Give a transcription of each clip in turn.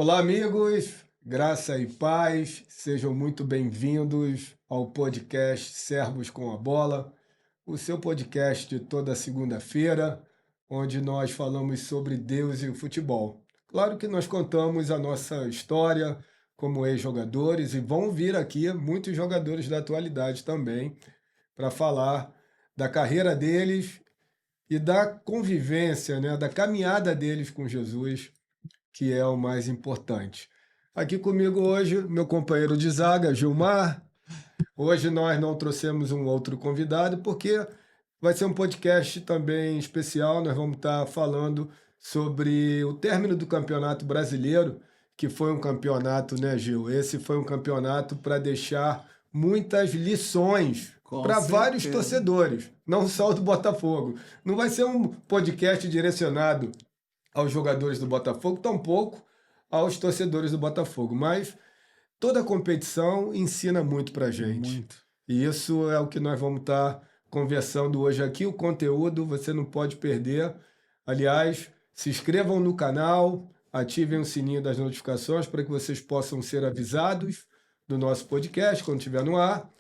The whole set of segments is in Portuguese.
Olá, amigos, graça e paz, sejam muito bem-vindos ao podcast Servos com a Bola, o seu podcast de toda segunda-feira, onde nós falamos sobre Deus e o futebol. Claro que nós contamos a nossa história como ex-jogadores e vão vir aqui muitos jogadores da atualidade também para falar da carreira deles e da convivência, né, da caminhada deles com Jesus, que é o mais importante. Aqui comigo hoje, meu companheiro de zaga, Gilmar. Hoje nós não trouxemos um outro convidado, porque vai ser um podcast também especial. Nós vamos estar falando sobre o término do Campeonato Brasileiro, que foi um campeonato, né, Gil? Esse foi um campeonato para deixar muitas lições Com para vários certeza. torcedores, não só o do Botafogo. Não vai ser um podcast direcionado aos jogadores do Botafogo, tampouco aos torcedores do Botafogo. Mas toda competição ensina muito para gente. Muito. E isso é o que nós vamos estar conversando hoje aqui. O conteúdo você não pode perder. Aliás, se inscrevam no canal, ativem o sininho das notificações para que vocês possam ser avisados do nosso podcast quando estiver no ar.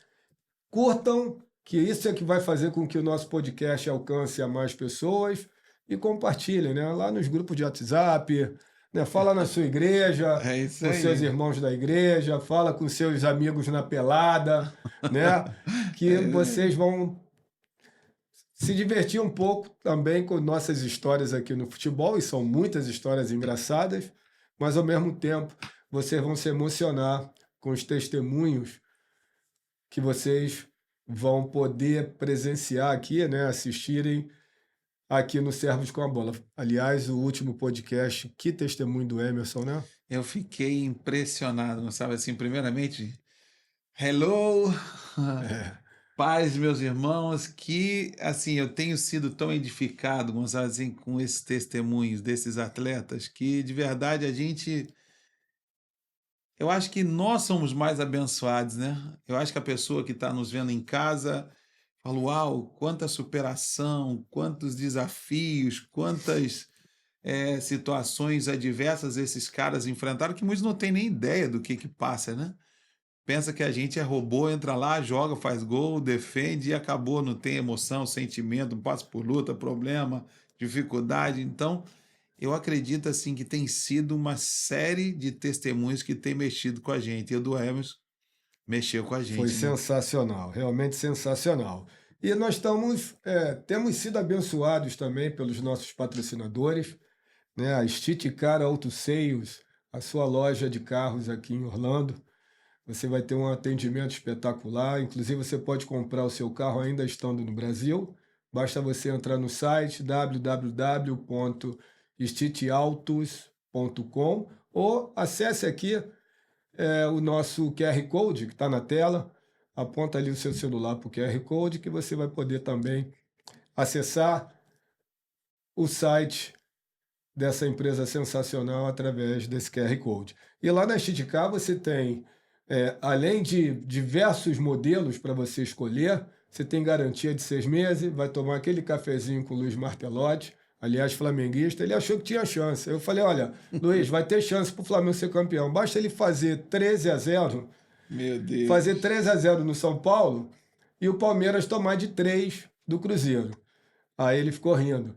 Curtam, que isso é que vai fazer com que o nosso podcast alcance a mais pessoas e compartilhem, né? Lá nos grupos de WhatsApp, né? Fala na sua igreja, É isso com seus aí. irmãos da igreja, fala com seus amigos na pelada, né? Que É isso vocês aí. vão se divertir um pouco também com nossas histórias aqui no futebol, e são muitas histórias engraçadas, mas ao mesmo tempo vocês vão se emocionar com os testemunhos que vocês vão poder presenciar aqui, né, assistirem aqui no Servos com a Bola. Aliás, o último podcast, que testemunho do Emerson, né? Eu fiquei impressionado, não sabe assim, primeiramente, hello, É, paz, meus irmãos, que assim, eu tenho sido tão edificado, Gonçalo, assim, com esses testemunhos desses atletas, que de verdade eu acho que nós somos mais abençoados, né? Eu acho que a pessoa que está nos vendo em casa fala, uau, quanta superação, quantos desafios, quantas situações adversas esses caras enfrentaram que muitos não têm nem ideia do que passa, né? Pensa que a gente é robô, entra lá, joga, faz gol, defende e acabou, não tem emoção, sentimento, não passa por luta, problema, dificuldade. Então, eu acredito assim que tem sido uma série de testemunhos que tem mexido com a gente. E o do Emerson mexeu com a foi gente, né? sensacional, realmente sensacional. E nós temos sido abençoados também pelos nossos patrocinadores, né? A Street Car Auto Sales, a sua loja de carros aqui em Orlando. Você vai ter um atendimento espetacular. Inclusive, você pode comprar o seu carro ainda estando no Brasil. Basta você entrar no site www.stitautos.com ou acesse aqui o nosso QR Code que está na tela. Aponta ali o seu celular para o QR Code que você vai poder também acessar o site dessa empresa sensacional através desse QR Code. E lá na Esticar você tem, além de diversos modelos para você escolher, você tem garantia de 6 meses, vai tomar aquele cafezinho com o Luiz Martelotti, aliás, flamenguista, ele achou que tinha chance. Eu falei, olha, Luiz, vai ter chance para o Flamengo ser campeão. Basta ele fazer 13-0, Meu fazer Deus. 3-0 no São Paulo e o Palmeiras tomar de 3 do Cruzeiro. Aí ele ficou rindo.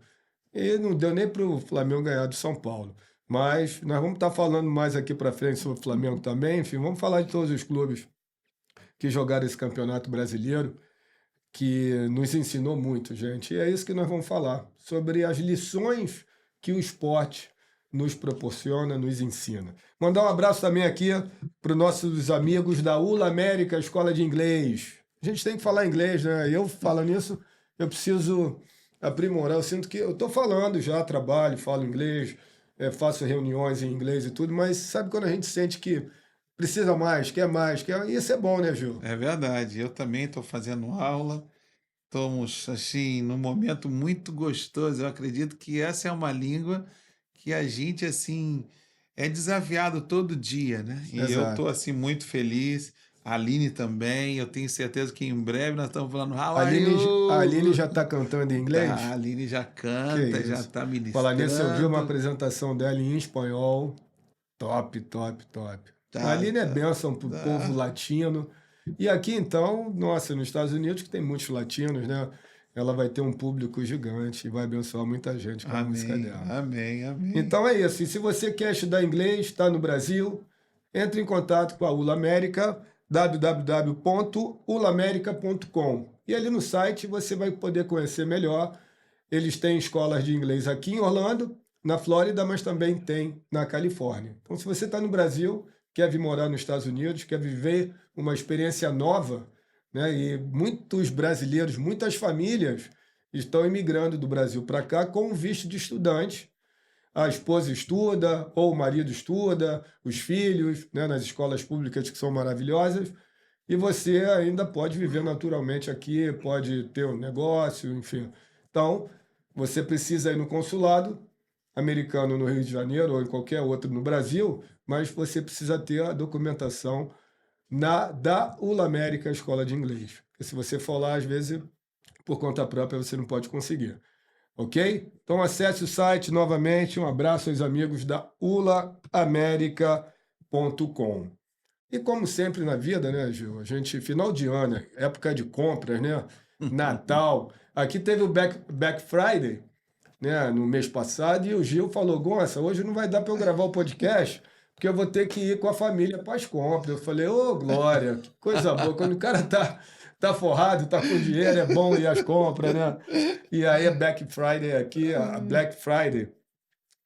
E não deu nem para o Flamengo ganhar do São Paulo. Mas nós vamos estar falando mais aqui para frente sobre o Flamengo também. Enfim, vamos falar de todos os clubes que jogaram esse campeonato brasileiro, que nos ensinou muito, gente. E é isso que nós vamos falar, sobre as lições que o esporte nos proporciona, nos ensina. Mandar um abraço também aqui para os nossos amigos da ULA América Escola de Inglês. A gente tem que falar inglês, né? Eu falando nisso, eu preciso aprimorar. Eu sinto que eu estou falando já, trabalho, falo inglês, faço reuniões em inglês e tudo, mas sabe quando a gente sente que precisa mais, quer... Isso é bom, né, Gil? É verdade. Eu também estou fazendo aula. Estamos, assim, num momento muito gostoso. Eu acredito que essa é uma língua que a gente, assim, é desafiado todo dia, né? E eu estou, Exato. assim, muito feliz. A Aline também. Eu tenho certeza que em breve nós estamos falando How A are Aline you? já está cantando em Tá, inglês? a Aline já Que canta, já isso. está Falar nisso, eu vi uma ministrando. apresentação dela em espanhol. Top, top, top. A Tá, Aline é tá, bênção para o povo tá. latino. E aqui, então, nossa, nos Estados Unidos, que tem muitos latinos, né? Ela vai ter um público gigante e vai abençoar muita gente com a música Amém, dela. amém, amém. Então é isso. E se você quer estudar inglês, está no Brasil, entre em contato com a ULA América, www.ulamerica.com. E ali no site você vai poder conhecer melhor. Eles têm escolas de inglês aqui em Orlando, na Flórida, mas também tem na Califórnia. Então, se você está no Brasil, quer vir morar nos Estados Unidos, quer viver uma experiência nova, né? E muitos brasileiros, muitas famílias estão imigrando do Brasil para cá com visto de estudante. A esposa estuda, ou o marido estuda, os filhos, né, nas escolas públicas que são maravilhosas, e você ainda pode viver naturalmente aqui, pode ter um negócio, enfim. Então, você precisa ir no consulado americano no Rio de Janeiro ou em qualquer outro no Brasil, mas você precisa ter a documentação da ULA América Escola de Inglês. Porque se você for lá, às vezes, por conta própria, você não pode conseguir. Ok? Então acesse o site novamente. Um abraço aos amigos da ulaamerica.com. E como sempre na vida, né, Gil? A gente, final de ano, época de compras, né? Natal. Aqui teve o Black Friday, né, no mês passado, e o Gil falou: Gonça, hoje não vai dar para eu gravar o podcast, porque eu vou ter que ir com a família para as compras. Eu falei: ô, Glória, que coisa boa. Quando o cara tá forrado, tá com dinheiro, é bom ir às compras, né? E aí a Black Friday aqui, a Black Friday,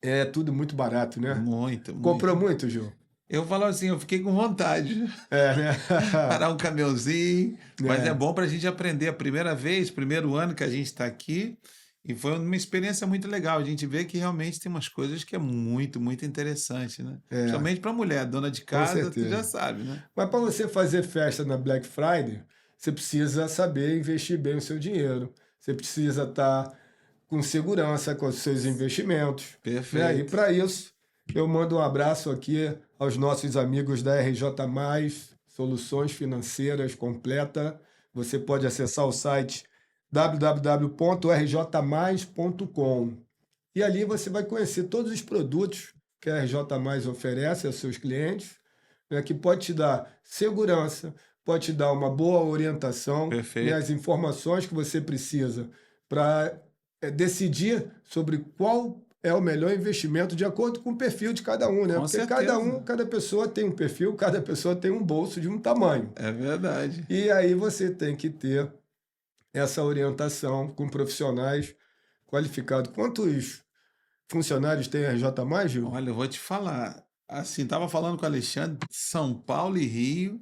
é tudo muito barato, né? Muito, Comprou muito. muito, Gil? Eu falo assim, eu fiquei com vontade. É, né? Parar um caminhãozinho, mas é É, bom para a gente aprender a primeira vez, primeiro ano que a gente está aqui, e foi uma experiência muito legal. A gente vê que realmente tem umas coisas que é muito, muito interessante, né? é, Principalmente para mulher, dona de com casa, tu já certeza. sabe, né? Mas para você fazer festa na Black Friday, você precisa saber investir bem o seu dinheiro. Você precisa estar com segurança com os seus investimentos, né? E Perfeito. para isso, eu mando um abraço aqui aos nossos amigos da RJ Mais, Soluções Financeiras Completa. Você pode acessar o site www.rjmais.com. E ali você vai conhecer todos os produtos que a RJ Mais oferece aos seus clientes, né, que pode te dar segurança, pode te dar uma boa orientação, né, Perfeito. as informações que você precisa para decidir sobre qual é o melhor investimento de acordo com o perfil de cada um, né? Com Porque certeza. cada pessoa tem um perfil, cada pessoa tem um bolso de um tamanho. É verdade. E aí você tem que ter essa orientação com profissionais qualificados. Quantos funcionários tem a RJ Mais, Gil? Olha, eu vou te falar. Assim, tava falando com o Alexandre, São Paulo e Rio,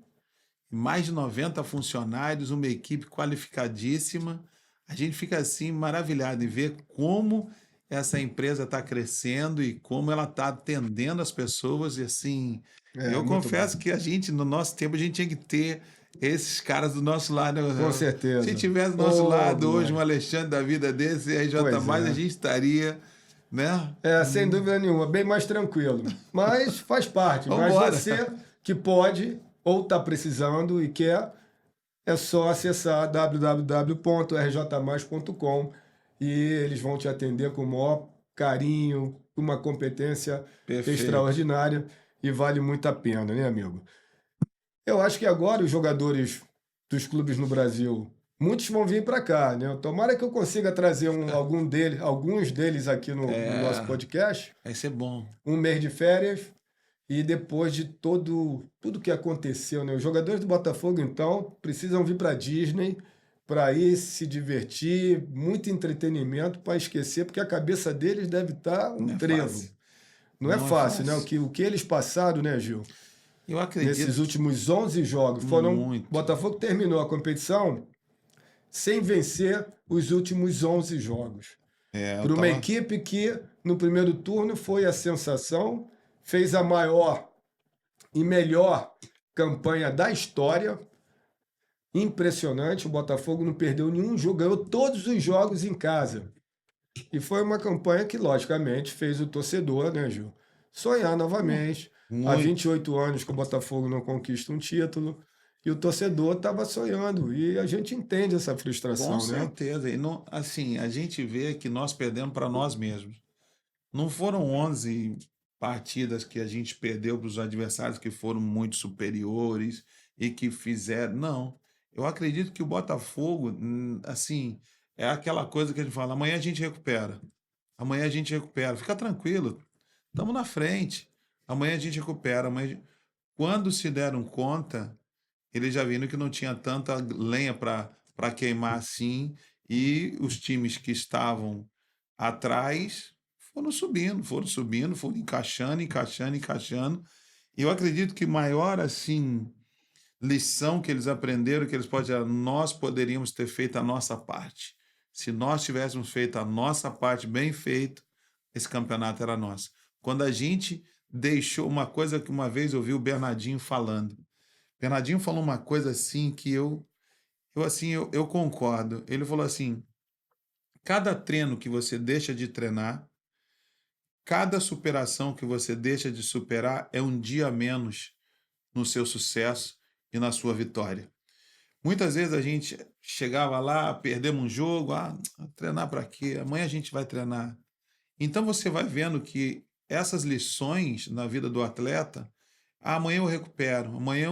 mais de 90 funcionários, uma equipe qualificadíssima. A gente fica assim maravilhado em ver como essa empresa está crescendo e como ela está atendendo as pessoas. E assim, É, eu muito bom. confesso que a gente, no nosso tempo, a gente tinha que ter esses caras do nosso lado, Com né? Se certeza. tivesse do nosso Ô, lado hoje um Glória. Alexandre da vida desse, RJ, Pois a é. gente estaria, né? É, sem dúvida nenhuma, bem mais tranquilo. Mas faz parte. Vamos Mas embora. você que pode ou está precisando e quer, é só acessar www.rjmais.com e eles vão te atender com o maior carinho, com uma competência Perfeito. extraordinária e vale muito a pena, né, amigo? Eu acho que agora os jogadores dos clubes no Brasil, muitos vão vir para cá, né? Tomara que eu consiga trazer alguns deles aqui no nosso É, podcast, vai ser bom. um mês de férias e depois de tudo que aconteceu, né? Os jogadores do Botafogo, então, precisam vir para a Disney para ir se divertir, muito entretenimento para esquecer, porque a cabeça deles deve estar um Não é trevo. fácil. Não é Não é fácil, né? O fácil. que, o que eles passaram, né, Gil? Eu Nesses acredito que últimos 11 jogos. muito. Botafogo terminou a competição sem vencer os últimos 11 jogos. É, eu Para uma tava. equipe que, no primeiro turno, foi a sensação, fez a maior e melhor campanha da história. Impressionante, o Botafogo não perdeu nenhum jogo, ganhou todos os jogos em casa. E foi uma campanha que, logicamente, fez o torcedor, né, Gil, sonhar novamente. Há Muito. 28 anos que o Botafogo não conquista um título e o torcedor estava sonhando. E a gente entende essa Com frustração, né? certeza. E não, assim, a gente vê que nós perdemos para nós mesmos. Não foram 11 partidas que a gente perdeu para os adversários que foram muito superiores e que fizeram. Não. Eu acredito que o Botafogo, assim, é aquela coisa que a gente fala: amanhã a gente recupera. Amanhã a gente recupera. Fica tranquilo. Estamos na frente. Amanhã a gente recupera. Quando se deram conta, eles já viram que não tinha tanta lenha para queimar assim, e os times que estavam atrás foram subindo, foram encaixando, encaixando, encaixando. E eu acredito que maior assim lição que eles aprenderam, que eles podem, nós poderíamos ter feito a nossa parte. Se nós tivéssemos feito a nossa parte bem feito, esse campeonato era nosso. Quando a gente deixou uma coisa que uma vez eu vi o Bernardinho falando. Bernardinho falou uma coisa assim que eu concordo. Ele falou assim: cada treino que você deixa de treinar, cada superação que você deixa de superar é um dia a menos no seu sucesso e na sua vitória. Muitas vezes a gente chegava lá, perdemos um jogo, treinar para quê? Amanhã a gente vai treinar. Então você vai vendo que essas lições na vida do atleta, amanhã eu recupero, amanhã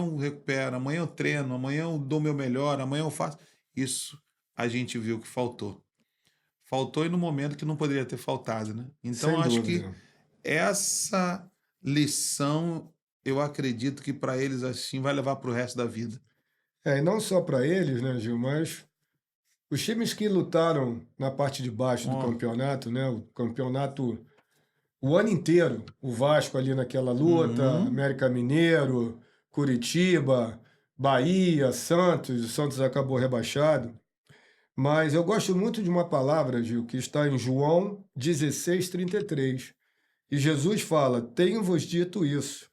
eu treino, amanhã eu dou meu melhor, amanhã eu faço. Isso a gente viu que faltou. Faltou e no momento que não poderia ter faltado, né? Então eu Sem acho que dúvida. essa lição, eu acredito que para eles assim vai levar para o resto da vida. E não só para eles, né, Gil, mas os times que lutaram na parte de baixo do Ó, campeonato, né, o campeonato o ano inteiro, o Vasco ali naquela luta, uhum, América Mineiro, Curitiba, Bahia, Santos, o Santos acabou rebaixado. Mas eu gosto muito de uma palavra, Gil, que está em João 16:33. E Jesus fala: Tenho-vos dito isso,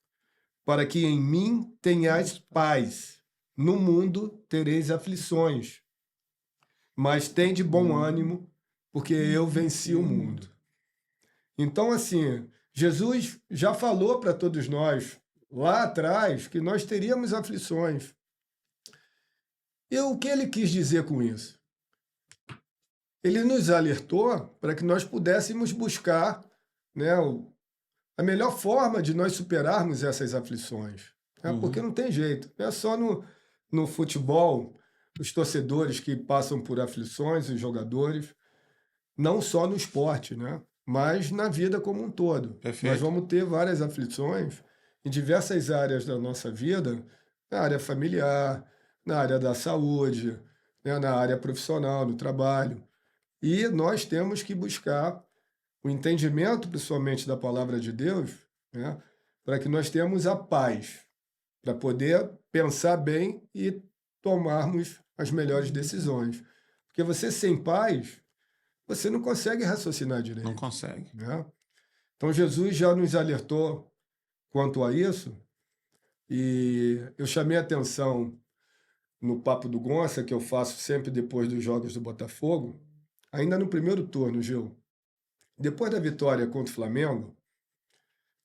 para que em mim tenhais paz. No mundo tereis aflições, mas tende bom ânimo, porque eu venci o mundo. Então, assim, Jesus já falou para todos nós lá atrás que nós teríamos aflições. E o que ele quis dizer com isso? Ele nos alertou para que nós pudéssemos buscar, né, a melhor forma de nós superarmos essas aflições. Né? Porque uhum. não tem jeito. Não é só no futebol, os torcedores que passam por aflições, os jogadores, não só no esporte, né? Mas na vida como um todo. Nós Perfeito. vamos ter várias aflições em diversas áreas da nossa vida, na área familiar, na área da saúde, né? Na área profissional, no trabalho. E nós temos que buscar o entendimento, principalmente da palavra de Deus, né? Para que nós tenhamos a paz, para poder pensar bem e tomarmos as melhores decisões. Porque você sem paz, você não consegue raciocinar Não direito, consegue. né? Então Jesus já nos alertou quanto a isso, e eu chamei a atenção no Papo do Gonça, que eu faço sempre depois dos jogos do Botafogo, ainda no primeiro turno, Gil. Depois da vitória contra o Flamengo,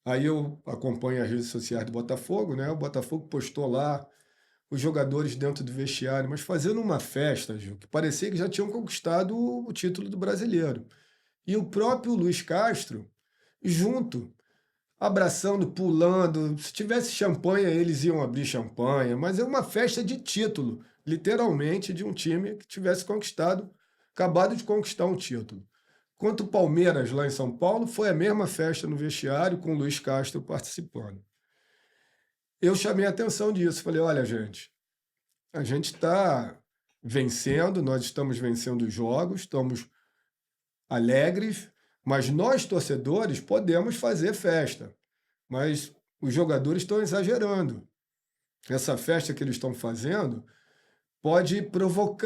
aí eu acompanho as redes sociais do Botafogo, né? O Botafogo postou lá os jogadores dentro do vestiário, mas fazendo uma festa, Gil, que parecia que já tinham conquistado o título do brasileiro. E o próprio Luiz Castro, junto, abraçando, pulando. Se tivesse champanhe, eles iam abrir champanhe, mas é uma festa de título, literalmente, de um time que tivesse conquistado, acabado de conquistar um título. Quanto o Palmeiras, lá em São Paulo, foi a mesma festa no vestiário, com o Luiz Castro participando. Eu chamei a atenção disso, falei: olha, gente, a gente está vencendo, nós estamos vencendo os jogos, estamos alegres, mas nós, torcedores, podemos fazer festa. Mas os jogadores estão exagerando. Essa festa que eles estão fazendo pode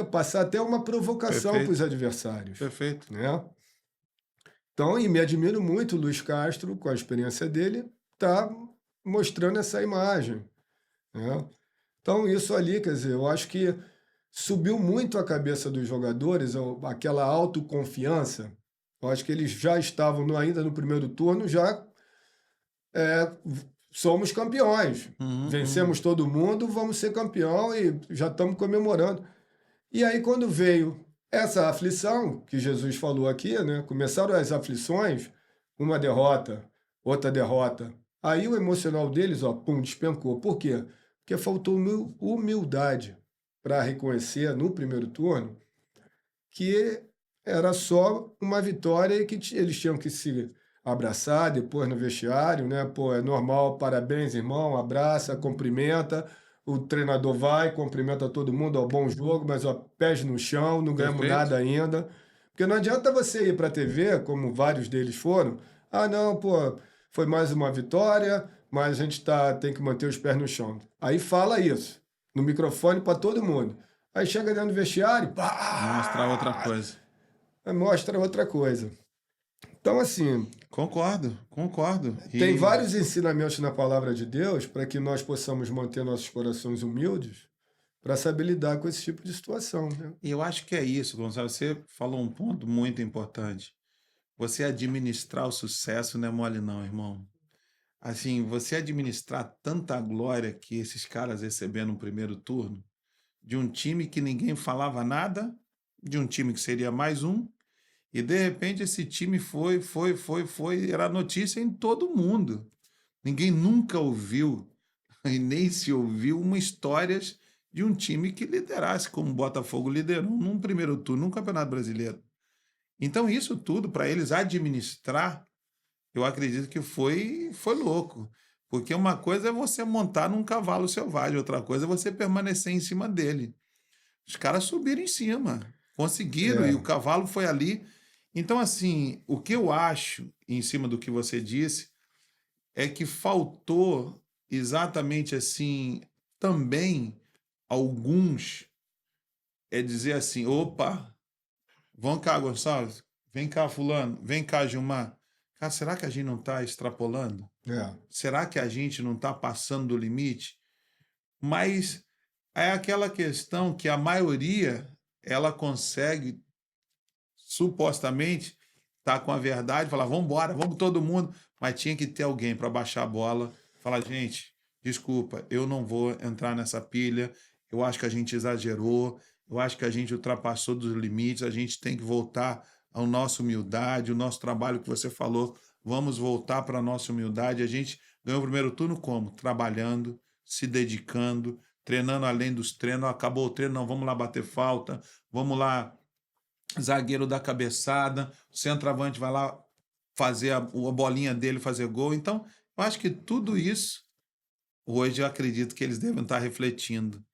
passar até uma provocação para os Perfeito. adversários, Perfeito. né? Então, e me admiro muito o Luiz Castro, com a experiência dele, tá mostrando essa imagem, né? Então, isso ali, quer dizer, eu acho que subiu muito a cabeça dos jogadores, aquela autoconfiança. Eu acho que eles já estavam ainda no primeiro turno, já é, somos campeões. Uhum, Vencemos uhum. todo mundo, vamos ser campeão e já estamos comemorando. E aí, quando veio essa aflição, que Jesus falou aqui, né? Começaram as aflições, uma derrota outra derrota. Aí o emocional deles, ó, pum, despencou. Por quê? Porque faltou humildade para reconhecer no primeiro turno que era só uma vitória e que eles tinham que se abraçar depois no vestiário, né? Pô, é normal, parabéns, irmão, abraça, cumprimenta. O treinador vai, cumprimenta todo mundo, ó, bom jogo, mas ó, pés no chão, não ganhamos Perfeito. nada ainda. Porque não adianta você ir para a TV, como vários deles foram, ah, não, pô, foi mais uma vitória, mas a gente tem que manter os pés no chão. Aí fala isso, no microfone para todo mundo. Aí chega dentro do vestiário, Mostrar outra pá, coisa. mostra outra coisa. Então, assim, Concordo, concordo. tem E vários ensinamentos na palavra de Deus para que nós possamos manter nossos corações humildes para saber lidar com esse tipo de situação, né? e eu acho que é isso, Gonçalo. Você falou um ponto muito importante. Você administrar o sucesso não é mole, não, irmão. Assim, você administrar tanta glória que esses caras receberam no primeiro turno, de um time que ninguém falava nada, de um time que seria mais um, e de repente esse time foi, era notícia em todo mundo. Ninguém nunca ouviu e nem se ouviu uma histórias de um time que liderasse como o Botafogo liderou num primeiro turno, num Campeonato Brasileiro. Então isso tudo para eles administrar, eu acredito que foi louco. Porque uma coisa é você montar num cavalo selvagem, outra coisa é você permanecer em cima dele. Os caras subiram em cima, conseguiram, e É, o cavalo foi ali. Então, assim, o que eu acho, em cima do que você disse, é que faltou exatamente assim também alguns dizer assim, opa, vão cá, Gonçalves, vem cá, fulano, vem cá, Gilmar. Cara, será que a gente não está extrapolando? é, Será que a gente não está passando do limite? Mas é aquela questão que a maioria ela consegue supostamente estar com a verdade, falar, vamos embora, vamos todo mundo, mas tinha que ter alguém para baixar a bola, falar, gente, desculpa, eu não vou entrar nessa pilha, eu acho que a gente exagerou, eu acho que a gente ultrapassou dos limites, a gente tem que voltar à nossa humildade, o nosso trabalho que você falou, vamos voltar para a nossa humildade. A gente ganhou o primeiro turno como? Trabalhando, se dedicando, treinando além dos treinos, acabou o treino, não, vamos lá bater falta, vamos lá zagueiro da cabeçada, o centroavante vai lá fazer a bolinha dele, fazer gol. Então, eu acho que tudo isso, hoje, eu acredito que eles devem estar refletindo.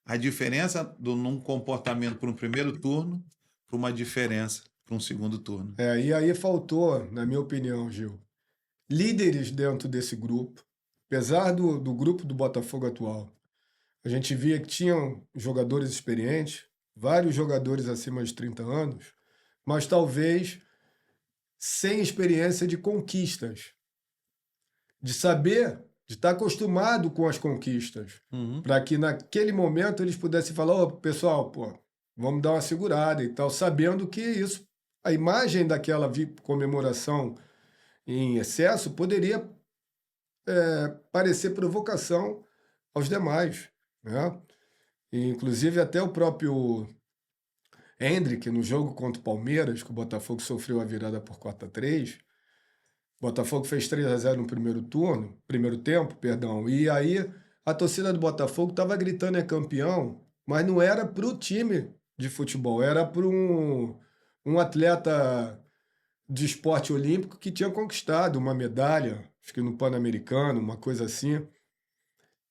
A diferença num comportamento para um primeiro turno, para uma diferença para um segundo turno. e aí faltou, na minha opinião, Gil, líderes dentro desse grupo, apesar do grupo do Botafogo atual. A gente via que tinham jogadores experientes, vários jogadores acima de 30 anos, mas talvez sem experiência de conquistas, de saber, de estar acostumado com as conquistas, Uhum. para que naquele momento eles pudessem falar: ô, pessoal, pô, vamos dar uma segurada e tal, sabendo que isso, a imagem daquela comemoração em excesso poderia parecer provocação aos demais, né? E, inclusive até o próprio Endrick, no jogo contra o Palmeiras, que o Botafogo sofreu a virada por 4-3, o Botafogo fez 3-0 no primeiro turno, primeiro tempo, perdão, e aí a torcida do Botafogo estava gritando é campeão, mas não era para o time de futebol, era para um atleta de esporte olímpico que tinha conquistado uma medalha, acho que no Pan-Americano, uma coisa assim.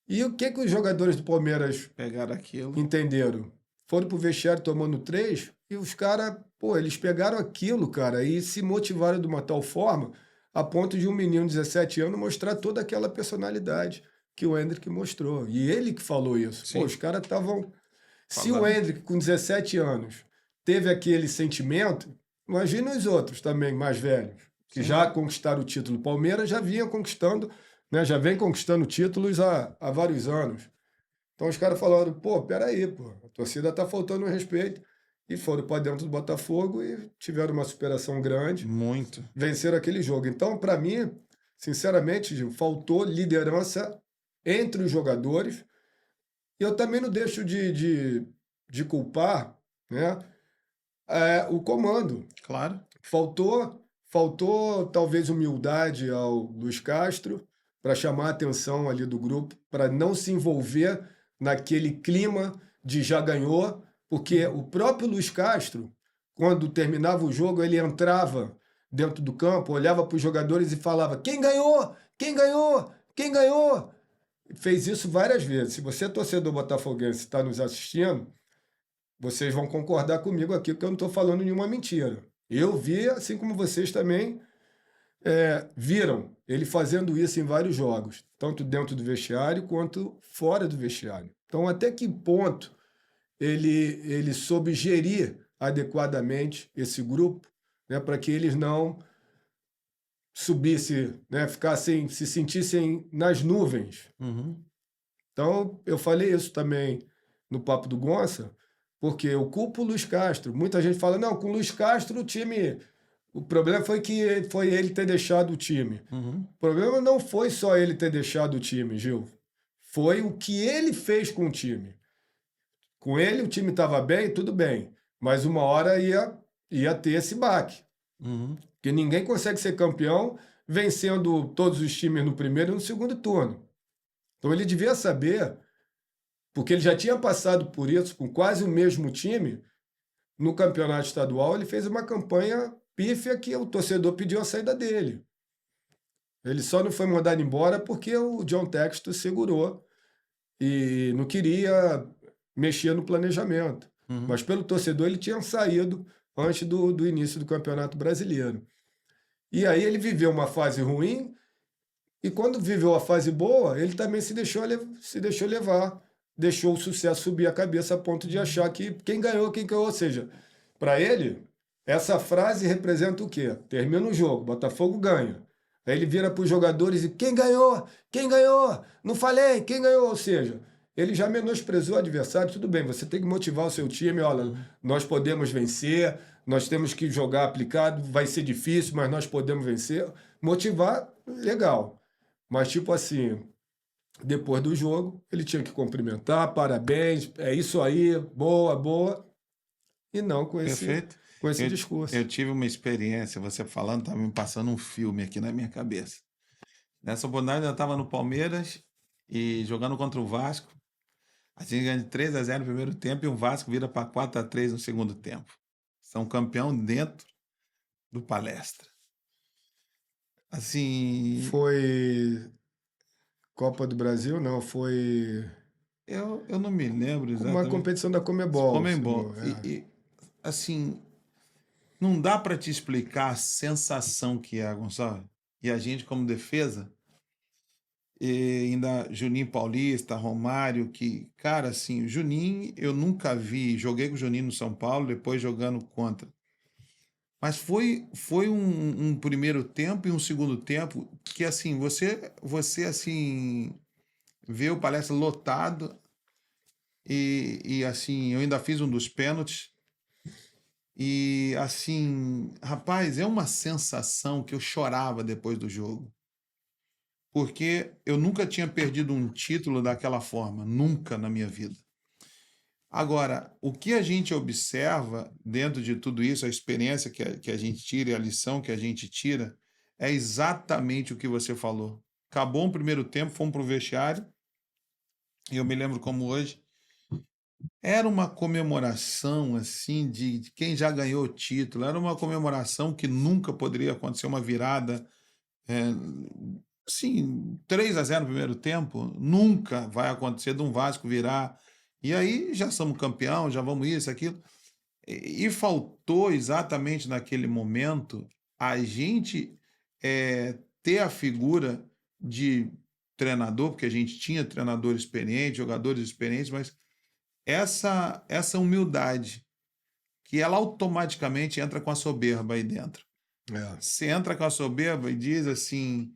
E o que os jogadores do Palmeiras Pegar aquilo. entenderam? Foram pro vestiário tomando três e os caras, pô, eles pegaram aquilo, cara, e se motivaram de uma tal forma a ponto de um menino de 17 anos mostrar toda aquela personalidade que o Endrick mostrou. E ele que falou isso. Pô, Sim, os caras estavam. Se o falando. Endrick, com 17 anos, teve aquele sentimento, imagina os outros também, mais velhos, que Sim. já conquistaram o título. O Palmeiras já vinha conquistando, né, já vem conquistando títulos há vários anos. Então os caras falaram, pô, peraí, pô, a torcida tá faltando respeito. E foram para dentro do Botafogo e tiveram uma superação grande, Muito. venceram aquele jogo. Então, para mim, sinceramente, Gil, faltou liderança entre os jogadores. E eu também não deixo de culpar, né, o comando. Claro. Faltou, faltou talvez humildade ao Luiz Castro para chamar a atenção ali do grupo, para não se envolver naquele clima de já ganhou, porque o próprio Luiz Castro, quando terminava o jogo, ele entrava dentro do campo, olhava para os jogadores e falava: quem ganhou? Quem ganhou? Quem ganhou? Fez isso várias vezes. Se você é torcedor botafoguense e está nos assistindo, vocês vão concordar comigo aqui, porque eu não estou falando nenhuma mentira. Eu vi, assim como vocês também viram ele fazendo isso em vários jogos, tanto dentro do vestiário quanto fora do vestiário. Então, até que ponto ele soube gerir adequadamente esse grupo, né, para que eles não subissem, né, ficassem, se sentissem nas nuvens. Uhum. Então, eu falei isso também no Papo do Gonça, porque eu culpo o Luiz Castro. Muita gente fala, não, com o Luiz Castro o time... O problema foi que foi ele ter deixado o time. Uhum. O problema não foi só ele ter deixado o time, Gil. Foi o que ele fez com o time. Com ele o time estava bem, tudo bem. Mas uma hora ia ter esse baque. Uhum. Porque ninguém consegue ser campeão vencendo todos os times no primeiro e no segundo turno. Então ele devia saber, porque ele já tinha passado por isso com quase o mesmo time. No campeonato estadual, ele fez uma campanha pífia que o torcedor pediu a saída dele. Ele só não foi mandado embora porque o John Textor segurou e não queria mexer no planejamento. Uhum. Mas pelo torcedor ele tinha saído antes do início do Campeonato Brasileiro. E aí ele viveu uma fase ruim e quando viveu a fase boa, ele também se deixou levar, deixou o sucesso subir a cabeça a ponto de achar que quem ganhou, ou seja, para ele, essa frase representa o quê? Termina o jogo, Botafogo ganha. Aí ele vira para os jogadores e quem ganhou? Quem ganhou? Não falei, quem ganhou? Ou seja, ele já menosprezou o adversário, tudo bem, você tem que motivar o seu time, olha, nós podemos vencer, nós temos que jogar aplicado, vai ser difícil, mas nós podemos vencer. Motivar, legal. Mas tipo assim, depois do jogo, ele tinha que cumprimentar, parabéns, é isso aí, boa, boa, e não com Perfeito. esse discurso. Eu tive uma experiência, você falando, estava me passando um filme aqui na minha cabeça. Nessa oportunidade eu estava no Palmeiras e jogando contra o Vasco. A gente ganha de 3-0 no primeiro tempo e o Vasco vira para 4-3 no segundo tempo. São campeão dentro do Palestra. Assim, Foi Copa do Brasil? Não, foi eu não me lembro uma exatamente. competição da Comebol. Comembol. Assim, não dá para te explicar a sensação que é, Gonçalo. E a gente, como defesa, e ainda Juninho Paulista, Romário, que, cara, assim, o Juninho eu nunca vi, joguei com o Juninho no São Paulo, depois jogando contra. Mas foi um primeiro tempo e um segundo tempo que, assim, você assim, vê o Palestra lotado e, assim, eu ainda fiz um dos pênaltis e, assim, rapaz, é uma sensação que eu chorava depois do jogo. Porque eu nunca tinha perdido um título daquela forma, nunca na minha vida. Agora, o que a gente observa dentro de tudo isso, a experiência que a gente tira e a lição que a gente tira, é exatamente o que você falou. Acabou o primeiro tempo, fomos para o vestiário, e eu me lembro como hoje, era uma comemoração assim de quem já ganhou o título, era uma comemoração que nunca poderia acontecer, uma virada. Sim, 3-0 no primeiro tempo, nunca vai acontecer de um Vasco virar. E aí já somos campeão, já vamos isso, aquilo. E faltou exatamente naquele momento a gente ter a figura de treinador, porque a gente tinha treinador experiente, jogadores experientes, mas essa humildade, que ela automaticamente entra com a soberba aí dentro. Você entra com a soberba e diz assim,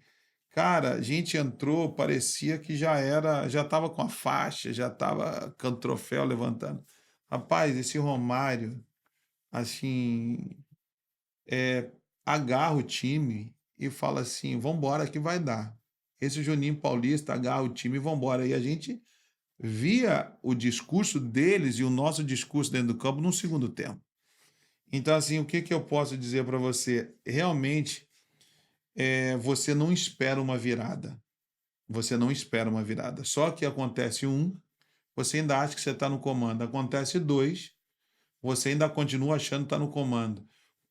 cara, a gente entrou, parecia que já estava com a faixa, já estava com o troféu levantando. Rapaz, esse Romário, assim, agarra o time e fala assim, vambora que vai dar. Esse Juninho Paulista agarra o time e vambora. E a gente via o discurso deles e o nosso discurso dentro do campo no segundo tempo. Então, assim, o que que eu posso dizer para você? Realmente, você não espera uma virada. Você não espera uma virada. Só que acontece um, você ainda acha que você está no comando. Acontece dois, você ainda continua achando que está no comando.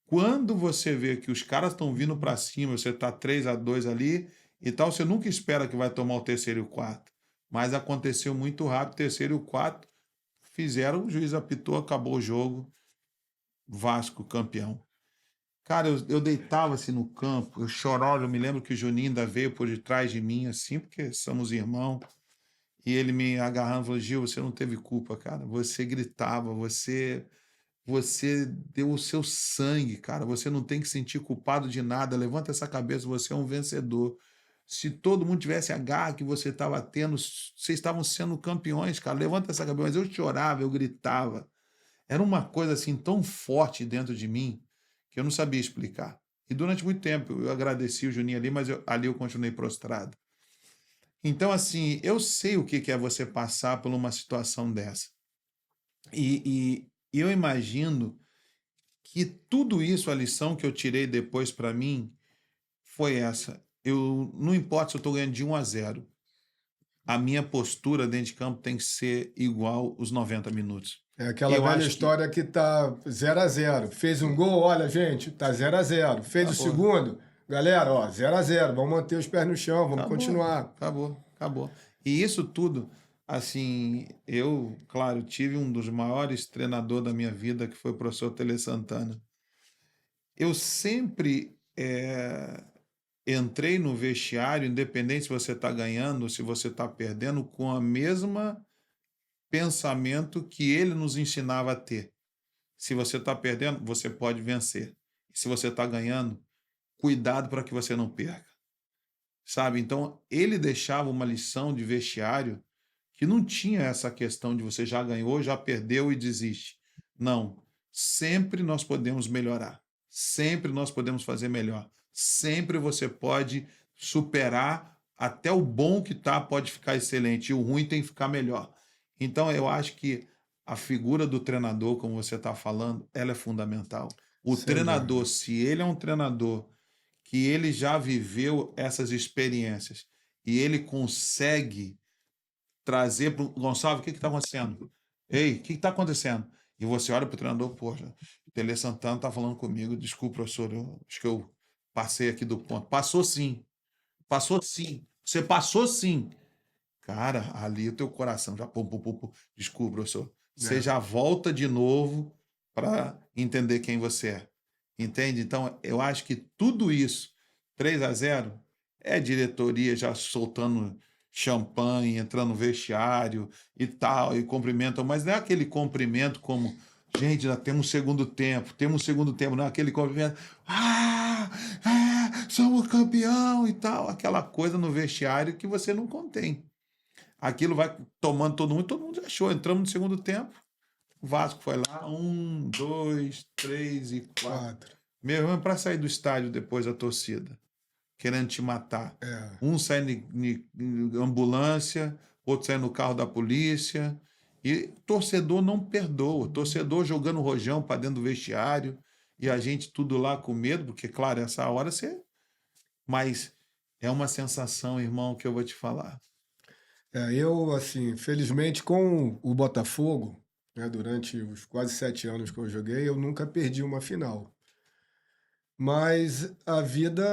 Quando você vê que os caras estão vindo para cima, você está 3-2 ali e tal, você nunca espera que vai tomar o terceiro e o quarto. Mas aconteceu muito rápido, o terceiro e o quarto fizeram, o juiz apitou, acabou o jogo, Vasco campeão. Cara, eu deitava assim no campo, eu chorava, eu me lembro que o Juninho ainda veio por detrás de mim, assim, porque somos irmãos, e ele me agarrando, falou, Gil, você não teve culpa, cara, você gritava, você deu o seu sangue, cara. Você não tem que sentir culpado de nada. Levanta essa cabeça, você é um vencedor. Se todo mundo tivesse a garra que você estava tendo, vocês estavam sendo campeões, cara. Levanta essa cabeça. Mas eu chorava, eu gritava. Era uma coisa assim tão forte dentro de mim que eu não sabia explicar. E durante muito tempo eu agradeci o Juninho ali, mas ali eu continuei prostrado. Então, assim, eu sei o que é você passar por uma situação dessa. E eu imagino que tudo isso, a lição que eu tirei depois para mim, foi essa. Eu não importa se eu estou ganhando de 1-0, a minha postura dentro de campo tem que ser igual os 90 minutos. É aquela Eu velha acho que história que tá 0-0. Fez um gol, olha, gente, tá 0-0. Fez o acabou, segundo, galera, ó, 0-0. Vamos manter os pés no chão, vamos acabou, continuar. acabou, acabou. E isso tudo, assim, eu, claro, tive um dos maiores treinadores da minha vida, que foi o professor Tele Santana. Eu sempre entrei no vestiário, independente se você está ganhando ou se você está perdendo, com a mesma pensamento que ele nos ensinava a ter. Se você está perdendo, você pode vencer. Se você está ganhando, cuidado para que você não perca. Sabe? Então, ele deixava uma lição de vestiário que não tinha essa questão de você já ganhou, já perdeu e desiste. Não. Sempre nós podemos melhorar. Sempre nós podemos fazer melhor. Sempre você pode superar, até o bom que tá pode ficar excelente e o ruim tem que ficar melhor. Então eu acho que a figura do treinador, como você está falando, ela é fundamental. O Sem treinador, dúvida. se ele é um treinador que ele já viveu essas experiências e ele consegue trazer para o Gonçalo, o que está acontecendo? Ei, o que está acontecendo? E você olha para o treinador, poxa, o Tele Santana está falando comigo, desculpa, professor, eu acho que eu passei aqui do ponto. Passou sim, passou sim, você passou sim. Cara, ali o teu coração já, pum, pum, pum, pum. Desculpa, professor, você É, já volta de novo para entender quem você é. Entende? Então, eu acho que tudo isso, 3-0, é diretoria já soltando champanhe, entrando no vestiário e tal, e cumprimentam, mas não é aquele cumprimento como, gente, já temos um segundo tempo, não é aquele cumprimento, somos campeão e tal, aquela coisa no vestiário que você não contém. Aquilo vai tomando todo mundo já achou, entramos no segundo tempo, o Vasco foi lá, 1, 2, 3 e 4. 4. Meu irmão, para sair do estádio depois da torcida, querendo te matar. É. Um sai em ambulância, outro sai no carro da polícia. E torcedor não perdoa. Torcedor jogando rojão para dentro do vestiário. E a gente tudo lá com medo, porque, claro, essa hora você. Mas é uma sensação, irmão, que eu vou te falar. Eu, assim, felizmente com o Botafogo, né, durante os quase 7 anos que eu joguei, eu nunca perdi uma final. Mas a vida,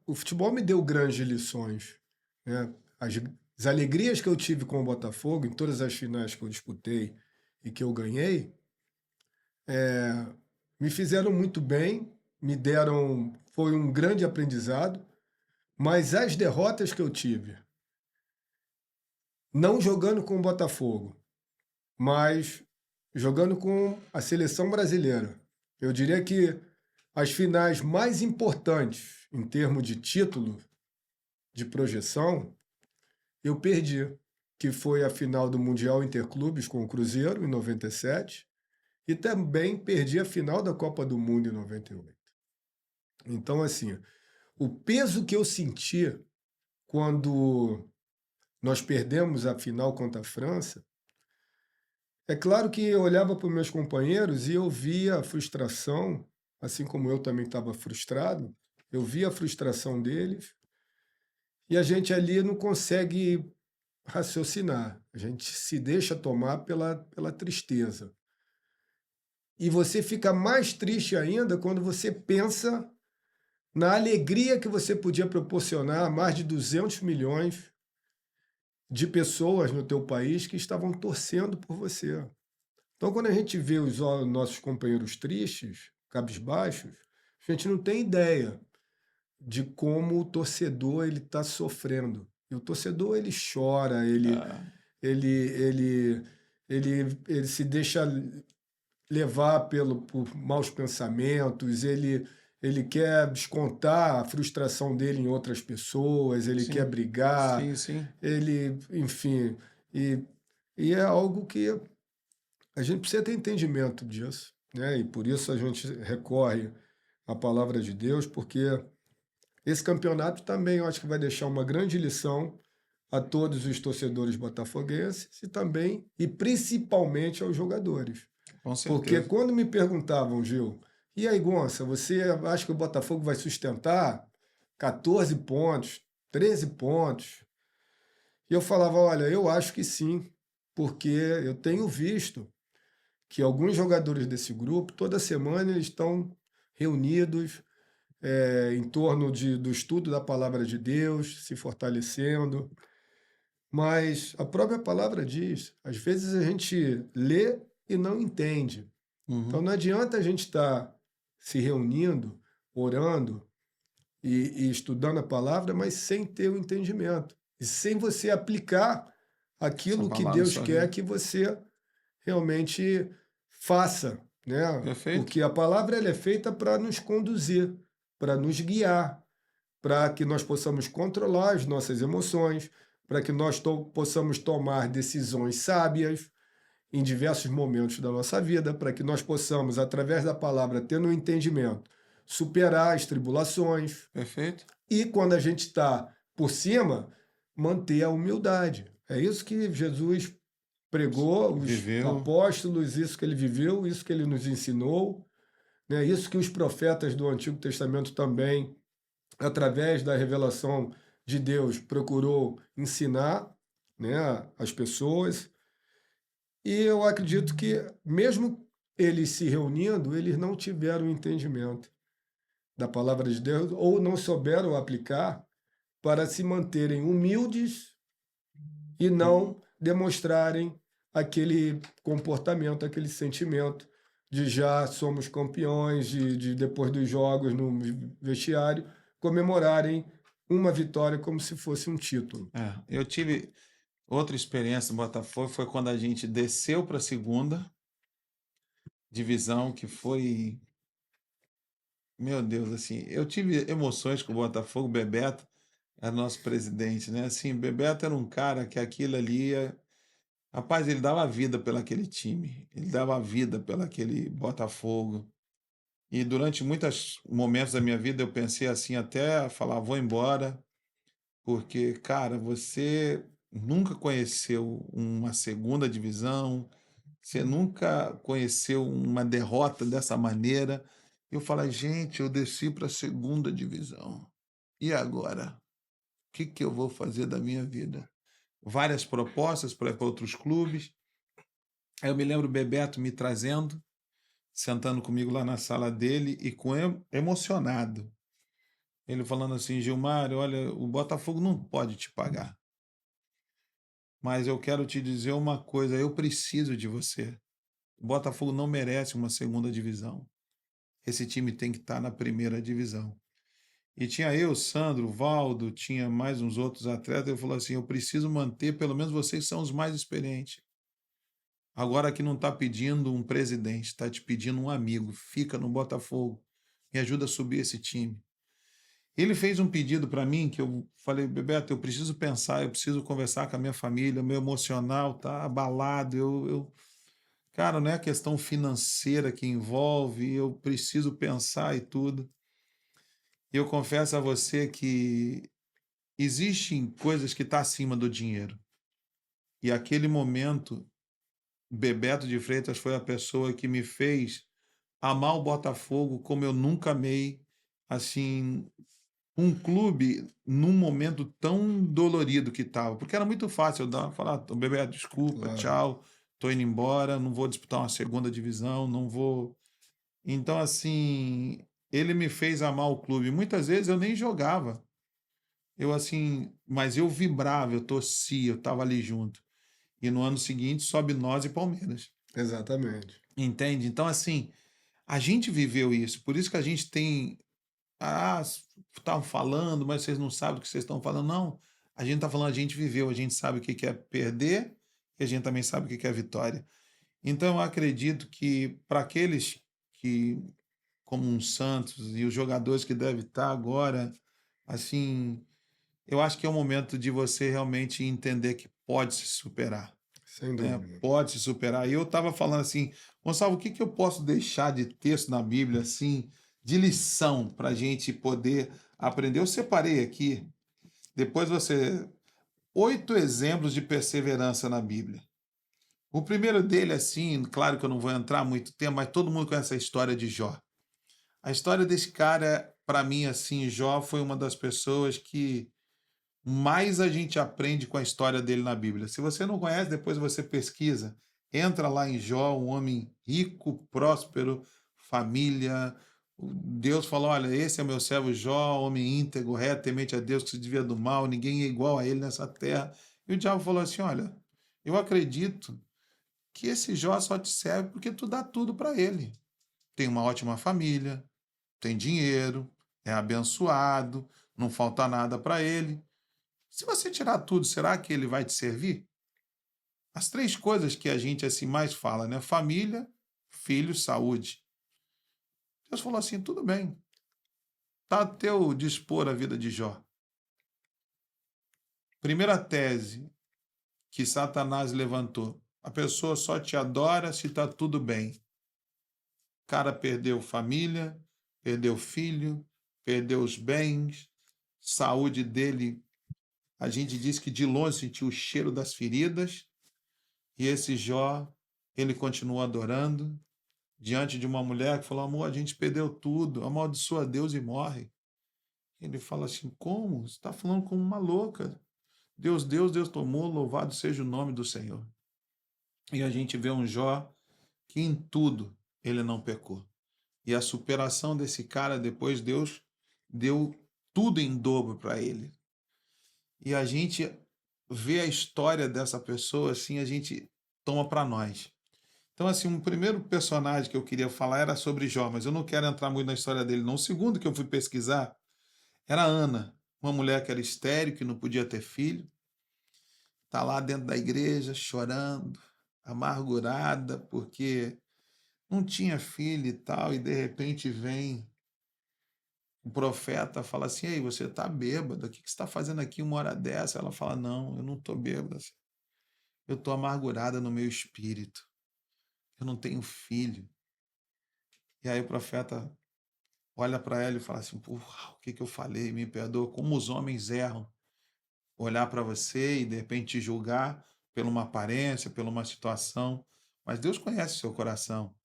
o futebol me deu grandes lições, né? As alegrias que eu tive com o Botafogo em todas as finais que eu disputei e que eu ganhei, me fizeram muito bem, foi um grande aprendizado, mas as derrotas que eu tive, não jogando com o Botafogo, mas jogando com a seleção brasileira, eu diria que as finais mais importantes em termos de título, de projeção, eu perdi, que foi a final do Mundial Interclubes com o Cruzeiro em 97 e também perdi a final da Copa do Mundo em 98. Então, assim, o peso que eu senti quando nós perdemos a final contra a França É claro que eu olhava para os meus companheiros e eu via a frustração, assim como eu também estava frustrado, eu via a frustração deles e a gente ali não consegue raciocinar, a gente se deixa tomar pela tristeza. E você fica mais triste ainda quando você pensa na alegria que você podia proporcionar a mais de 200 milhões de pessoas no teu país que estavam torcendo por você. Então, quando a gente vê os nossos companheiros tristes, cabisbaixos, a gente não tem ideia de como o torcedor ele está sofrendo. E o torcedor ele chora, Ah, ele, ele, ele se deixa levar por maus pensamentos, ele quer descontar a frustração dele em outras pessoas, ele quer sim, brigar, sim, sim. ele, enfim, e, e é algo que a gente precisa ter entendimento disso, né? E por isso a gente recorre à palavra de Deus, porque esse campeonato também eu acho que vai deixar uma grande lição a todos os torcedores botafoguenses e também e principalmente aos jogadores. Com Porque certeza. quando me perguntavam, Gil, e aí, Gonça, você acha que o Botafogo vai sustentar 14 pontos, 13 pontos? E eu falava, olha, eu acho que sim, porque eu tenho visto que alguns jogadores desse grupo, toda semana eles estão reunidos em torno do estudo da palavra de Deus, se fortalecendo. Mas a própria palavra diz, às vezes a gente lê e não entende. Então Uhum. não adianta a gente estar se reunindo, orando e estudando a palavra, mas sem ter o entendimento. E sem você aplicar Essa aquilo que palavra na Deus sua quer vida. que você realmente faça, né? Perfeito? Porque a palavra ela é feita para nos conduzir, para nos guiar, para que nós possamos controlar as nossas emoções, para que nós possamos tomar decisões sábias em diversos momentos da nossa vida, para que nós possamos, através da palavra, tendo um entendimento, superar as tribulações Perfeito? e, quando a gente está por cima, manter a humildade. É isso que Jesus pregou, os Viveu. apóstolos, isso que ele viveu, isso que ele nos ensinou, né? Isso que os profetas do Antigo Testamento também, através da revelação de Deus, procurou ensinar, né, as pessoas. E eu acredito que, mesmo eles se reunindo, eles não tiveram entendimento da palavra de Deus ou não souberam aplicar para se manterem humildes e Hum. não demonstrarem aquele comportamento, aquele sentimento de já somos campeões, de depois dos jogos no vestiário, comemorarem uma vitória como se fosse um título. É, eu tive outra experiência no Botafogo, foi quando a gente desceu para a segunda divisão, que foi, meu Deus, assim, eu tive emoções com o Botafogo. O Bebeto era nosso presidente, né? Assim, o Bebeto era um cara que aquilo ali, rapaz, ele dava vida pelo aquele time, ele dava vida pelo aquele Botafogo. E durante muitos momentos da minha vida eu pensei assim, até falar, vou embora, porque, cara, você nunca conheceu uma segunda divisão, você nunca conheceu uma derrota dessa maneira. Eu falei, gente, eu desci para a segunda divisão. E agora? O que que eu vou fazer da minha vida? Várias propostas para ir para outros clubes. Aí eu me lembro o Bebeto me trazendo, sentando comigo lá na sala dele e emocionado. Ele falando assim, Gilmar, olha, o Botafogo não pode te pagar, mas eu quero te dizer uma coisa, eu preciso de você. O Botafogo não merece uma segunda divisão. Esse time tem que estar na primeira divisão. E tinha eu, Sandro, Valdo, tinha mais uns outros atletas. Ele falou assim: eu preciso manter, pelo menos vocês são os mais experientes. Agora aqui não está pedindo um presidente, está te pedindo um amigo. Fica no Botafogo, me ajuda a subir esse time. Ele fez um pedido para mim que eu falei, Bebeto, eu preciso pensar, eu preciso conversar com a minha família, meu emocional está abalado. Cara, não é a questão financeira que envolve, eu preciso pensar e tudo. E eu confesso a você que existem coisas que estão acima do dinheiro. E aquele momento Bebeto de Freitas foi a pessoa que me fez amar o Botafogo como eu nunca amei, assim, um clube num momento tão dolorido que estava, porque era muito fácil eu dar, falar: "Ô, Bebeto, desculpa, Claro, tchau, tô indo embora, não vou disputar uma segunda divisão, não vou". Então, assim, ele me fez amar o clube. Muitas vezes eu nem jogava, eu assim, mas eu vibrava, eu torcia, eu estava ali junto. E no ano seguinte sobe nós e Palmeiras, exatamente. entende? Então, assim, a gente viveu isso, por isso que a gente tem "Ah, estavam falando, mas vocês não sabem o que vocês estão falando". Não, a gente está falando, a gente viveu, a gente sabe o que que é perder e a gente também sabe o que que é vitória. Então eu acredito que para aqueles que, como um Santos e os jogadores que devem estar agora, assim, eu acho que é o momento de você realmente entender que pode se superar, Sem né? dúvida. Pode se superar. E eu estava falando assim: "Gonçalo, o que que eu posso deixar de texto na Bíblia, assim, de lição para a gente poder aprender?". Eu separei aqui, depois você 8 exemplos de perseverança na Bíblia. O primeiro dele, assim, claro que eu não vou entrar muito tempo, mas todo mundo conhece a história de Jó. A história desse cara, para mim, assim, Jó foi uma das pessoas que mais a gente aprende com a história dele na Bíblia. Se você não conhece, depois você pesquisa. Entra lá em Jó, um homem rico, próspero, família. Deus falou: "Olha, esse é meu servo Jó, homem íntegro, reto, temente a Deus, que se desvia do mal, ninguém é igual a ele nessa terra". E o diabo falou assim: "Olha, eu acredito que esse Jó só te serve porque tu dá tudo para ele. Tem uma ótima família, tem dinheiro, é abençoado, não falta nada para ele. Se você tirar tudo, será que ele vai te servir?". As 3 coisas que a gente, assim, mais fala, né, família, filho, saúde. Deus falou assim: "Tudo bem, tá a teu dispor a vida de Jó". Primeira tese que Satanás levantou: a pessoa só te adora se tá tudo bem. O cara perdeu família, perdeu filho, perdeu os bens, saúde dele, a gente diz que de longe sentiu o cheiro das feridas. E esse Jó, ele continua adorando diante de uma mulher que falou: "Amor, a gente perdeu tudo, amaldiçoa Deus e morre". Ele fala assim: "Como? Você está falando como uma louca. Deus deu, Deus tomou, louvado seja o nome do Senhor". E a gente vê um Jó que em tudo ele não pecou. E a superação desse cara, depois Deus deu tudo em dobro para ele. E a gente vê a história dessa pessoa assim, a gente toma para nós. Então, assim, um primeiro personagem que eu queria falar era sobre Jó, mas eu não quero entrar muito na história dele, não. O segundo que eu fui pesquisar era Ana, uma mulher que era estéril, que não podia ter filho, tá lá dentro da igreja chorando, amargurada, porque não tinha filho e tal, e de repente vem o profeta, fala assim: "Ei, você tá bêbada, o que que você está fazendo aqui uma hora dessa?". Ela fala: "Não, eu não tô bêbada, eu tô amargurada no meu espírito, eu não tenho filho". E aí o profeta olha para ela e fala assim: "Pô, o que que eu falei? Me perdoa". Como os homens erram, olhar para você e de repente te julgar por uma aparência, por uma situação, mas Deus conhece o seu coração.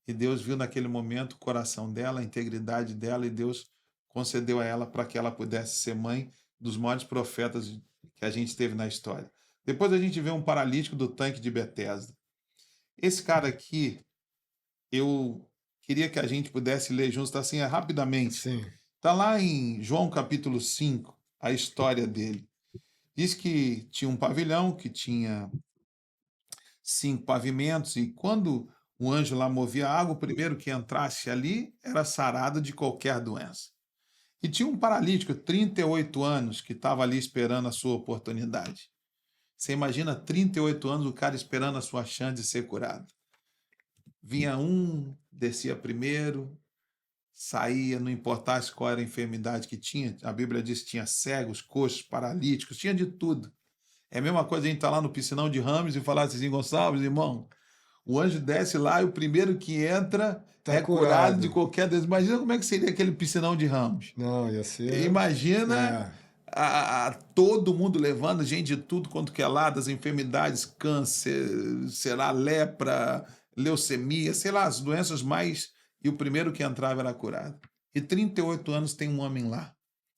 E Deus viu naquele momento o coração dela, a integridade dela, e Deus concedeu a ela para que ela pudesse ser mãe dos maiores profetas que a gente teve na história. Depois a gente vê um paralítico do tanque de Betesda. Esse cara aqui, eu queria que a gente pudesse ler juntos, tá assim, rapidamente. Sim, Está lá em João capítulo 5 a história dele. Diz que tinha um pavilhão que tinha 5 pavimentos, e quando o anjo lá movia a água, o primeiro que entrasse ali era sarado de qualquer doença. E tinha um paralítico, 38 anos, que estava ali esperando a sua oportunidade. Você imagina 38 anos o cara esperando a sua chance de ser curado. Vinha um, descia primeiro, saía, não importasse qual era a enfermidade que tinha. A Bíblia diz que tinha cegos, coxos, paralíticos, tinha de tudo. É a mesma coisa a gente estar lá no piscinão de Ramos e falar assim: "Gonçalves, irmão, o anjo desce lá e o primeiro que entra tá é curado de curado. qualquer doença". Imagina como é que seria aquele piscinão de Ramos. Não, ia ser. Imagina É, todo mundo levando, gente de tudo quanto que é lado, as enfermidades, câncer, sei lá, lepra, leucemia, sei lá, as doenças mais. E o primeiro que entrava era curado. E 38 anos tem um homem lá.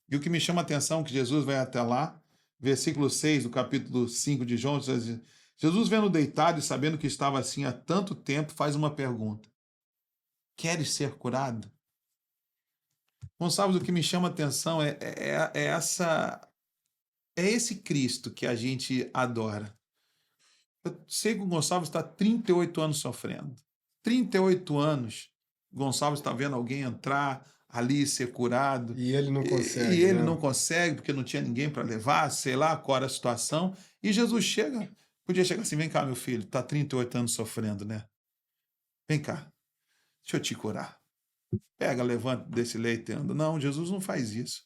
E o que me chama a atenção é que Jesus vai até lá, versículo 6 do capítulo 5 de João, diz, Jesus vendo deitado e sabendo que estava assim há tanto tempo, faz uma pergunta: queres ser curado? Gonçalves, o que me chama a atenção é esse Cristo que a gente adora. Eu sei que o Gonçalves está 38 anos sofrendo. 38 anos, Gonçalves está vendo alguém entrar ali, ser curado, E ele não e consegue, ele né? não consegue porque não tinha ninguém para levar, sei lá qual era a situação. E Jesus chega, podia chegar assim: vem cá, meu filho, está 38 anos sofrendo, né? Vem cá, deixa eu te curar. Pega, levanta desse leito e anda. Não, Jesus não faz isso.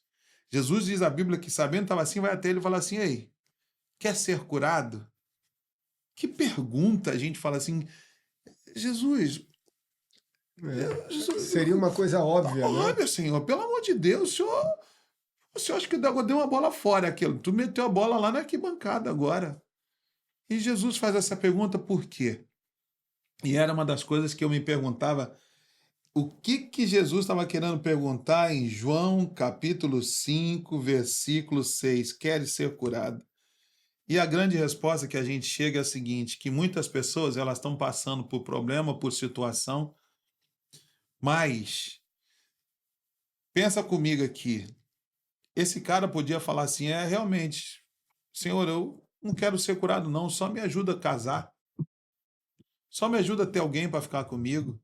Jesus diz a Bíblia que, sabendo que estava assim, vai até ele e fala assim: ei, quer ser curado? Que pergunta a gente fala assim, Jesus, Jesus, Seria uma coisa óbvia, né? olha, Senhor, pelo amor de Deus, o senhor acha que deu uma bola fora aquilo. Tu meteu a bola lá na arquibancada agora. E Jesus faz essa pergunta por quê? E era uma das coisas que eu me perguntava, o que Jesus estava querendo perguntar em João capítulo 5, versículo 6? Queres ser curado? E a grande resposta que a gente chega é a seguinte, que muitas pessoas elas estão passando por problema, por situação, mas pensa comigo aqui, esse cara podia falar assim, realmente, Senhor, eu não quero ser curado não, só me ajuda a casar, só me ajuda a ter alguém para ficar comigo.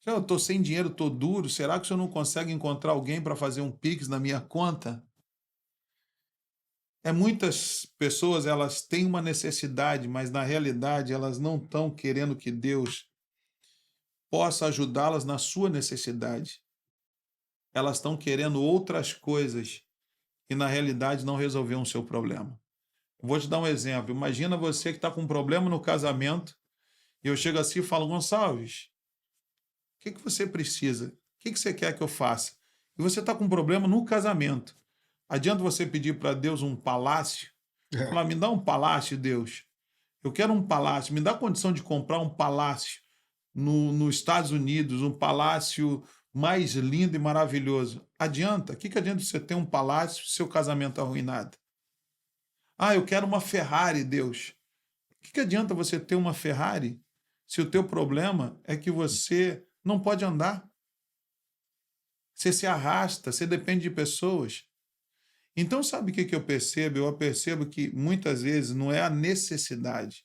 Eu estou sem dinheiro, estou duro, será que o senhor não consegue encontrar alguém para fazer um Pix na minha conta? Muitas pessoas, elas têm uma necessidade, mas na realidade elas não estão querendo que Deus possa ajudá-las na sua necessidade. Elas estão querendo outras coisas e na realidade não resolveram o seu problema. Vou te dar um exemplo. Imagina você que está com um problema no casamento e eu chego assim e falo, Gonçalves, o que você precisa? O que você quer que eu faça? E você está com um problema no casamento. Adianta você pedir para Deus um palácio? Falar, me dá um palácio, Deus. Eu quero um palácio. Me dá condição de comprar um palácio nos Estados Unidos, um palácio mais lindo e maravilhoso. Adianta? O que adianta você ter um palácio se seu casamento é arruinado? Eu quero uma Ferrari, Deus. O que adianta você ter uma Ferrari se o teu problema é que você não pode andar? Você se arrasta, você depende de pessoas. Então, sabe o que eu percebo? Eu percebo que muitas vezes não é a necessidade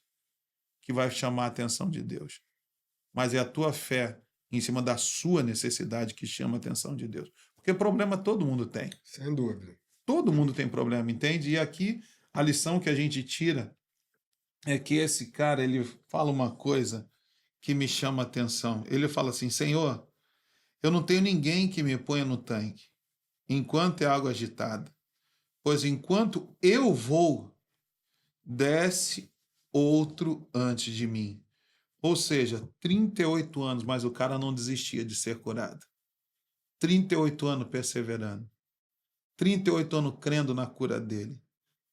que vai chamar a atenção de Deus, mas é a tua fé em cima da sua necessidade que chama a atenção de Deus. Porque problema todo mundo tem. Sem dúvida. Todo mundo tem problema, entende? E aqui a lição que a gente tira é que esse cara, ele fala uma coisa que me chama a atenção. Ele fala assim, Senhor, eu não tenho ninguém que me ponha no tanque enquanto é água agitada, pois enquanto eu vou, desce outro antes de mim. Ou seja, 38 anos, mas o cara não desistia de ser curado. 38 anos perseverando. 38 anos crendo na cura dele.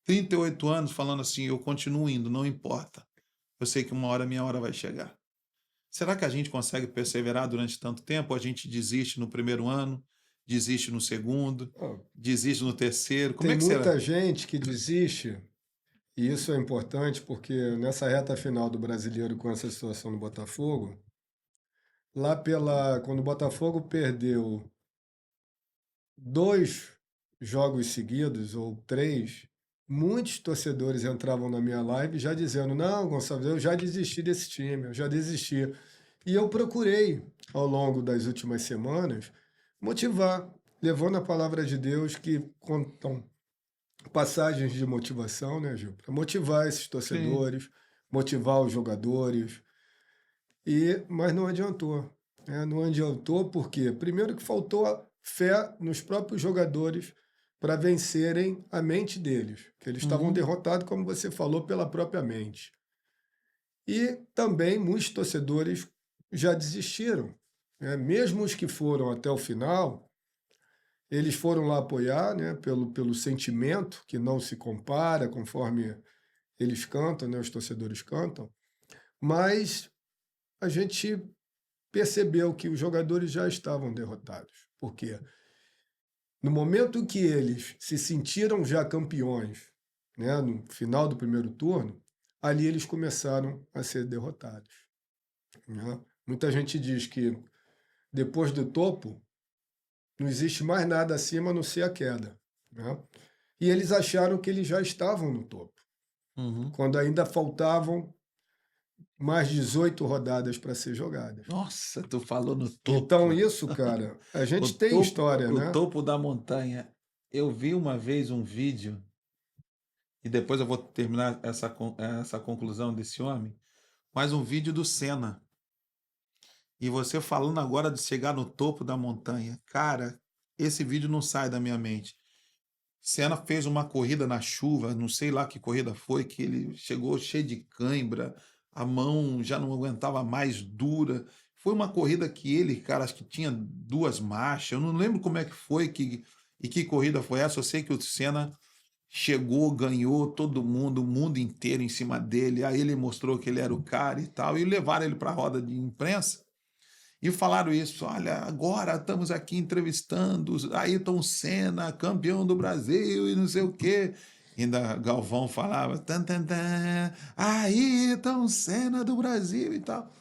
38 anos falando assim, eu continuo indo, não importa. Eu sei que uma hora minha hora vai chegar. Será que a gente consegue perseverar durante tanto tempo? Ou a gente desiste no primeiro ano, desiste no segundo, desiste no terceiro? Como Tem é que será? muita gente que desiste, e isso é importante porque nessa reta final do Brasileiro com essa situação no Botafogo, quando o Botafogo perdeu 2 jogos seguidos, ou 3, muitos torcedores entravam na minha live já dizendo, não, Gonçalves, eu já desisti desse time, eu já desisti. E eu procurei, ao longo das últimas semanas, motivar, levando a palavra de Deus que contam passagens de motivação, né, Gil? Para motivar esses Sim. torcedores, motivar os jogadores. Mas não adiantou. Né? Não adiantou porque, primeiro, que faltou a fé nos próprios jogadores para vencerem a mente deles, que eles estavam Uhum. derrotados, como você falou, pela própria mente. E também muitos torcedores já desistiram. Né? Mesmo os que foram até o final, eles foram lá apoiar, né, pelo sentimento que não se compara conforme eles cantam, né, os torcedores cantam, mas a gente percebeu que os jogadores já estavam derrotados. Por quê? No momento que eles se sentiram já campeões, né, no final do primeiro turno, ali eles começaram a ser derrotados, né? Muita gente diz que depois do topo não existe mais nada acima a não ser a queda, né? E eles acharam que eles já estavam no topo, Uhum. quando ainda faltavam mais 18 rodadas para ser jogadas. Nossa, tu falou no Então topo. isso, cara, a O gente tem topo, história, o né? topo da montanha. Eu vi uma vez um vídeo, e depois eu vou terminar essa conclusão desse homem, mas um vídeo do Senna. E você falando agora de chegar no topo da montanha. Cara, esse vídeo não sai da minha mente. Senna fez uma corrida na chuva, não sei lá que corrida foi, que ele chegou cheio de cãibra, a mão já não aguentava mais, dura. Foi uma corrida que ele, cara, acho que tinha 2 marchas, eu não lembro como é que foi e que corrida foi essa, eu sei que o Senna chegou, ganhou todo mundo, o mundo inteiro em cima dele, aí ele mostrou que ele era o cara e tal, e levaram ele para a roda de imprensa, e falaram isso: olha, agora estamos aqui entrevistando Ayrton Senna, campeão do Brasil e não sei o quê. Ainda Galvão falava: tan, tan, tan, Ayrton Senna do Brasil e tal.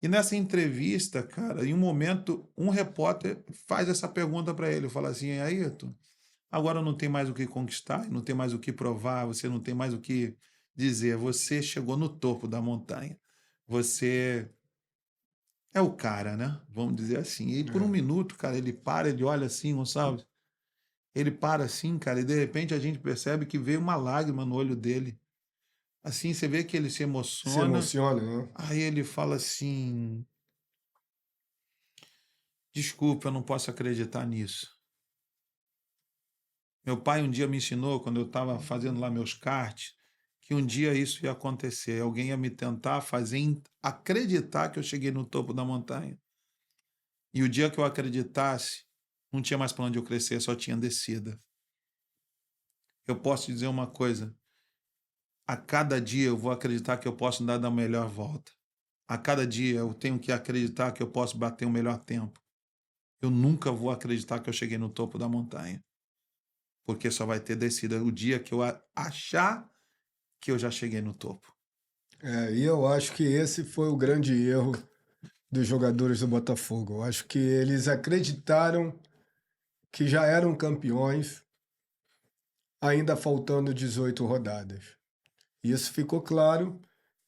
E nessa entrevista, cara, em um momento, um repórter faz essa pergunta para ele: fala assim, Ayrton, agora não tem mais o que conquistar, não tem mais o que provar, você não tem mais o que dizer. Você chegou no topo da montanha. Você é o cara, né? Vamos dizer assim. E por um É. minuto, cara, ele para, ele olha assim, Gonçalves. Ele para assim, cara, e de repente a gente percebe que veio uma lágrima no olho dele. Assim, você vê que ele se Se emociona. emociona, né? Aí ele fala assim: desculpa, eu não posso acreditar nisso. Meu pai um dia me ensinou, quando eu estava fazendo lá meus karts, que um dia isso ia acontecer. Alguém ia me tentar fazer acreditar que eu cheguei no topo da montanha. E o dia que eu acreditasse, não tinha mais para onde eu crescer, só tinha descida. Eu posso te dizer uma coisa: a cada dia eu vou acreditar que eu posso dar a melhor volta. A cada dia eu tenho que acreditar que eu posso bater o melhor tempo. Eu nunca vou acreditar que eu cheguei no topo da montanha, porque só vai ter descida o dia que eu achar que eu já cheguei no topo. E eu acho que esse foi o grande erro dos jogadores do Botafogo. Eu acho que eles acreditaram que já eram campeões, ainda faltando 18 rodadas. Isso ficou claro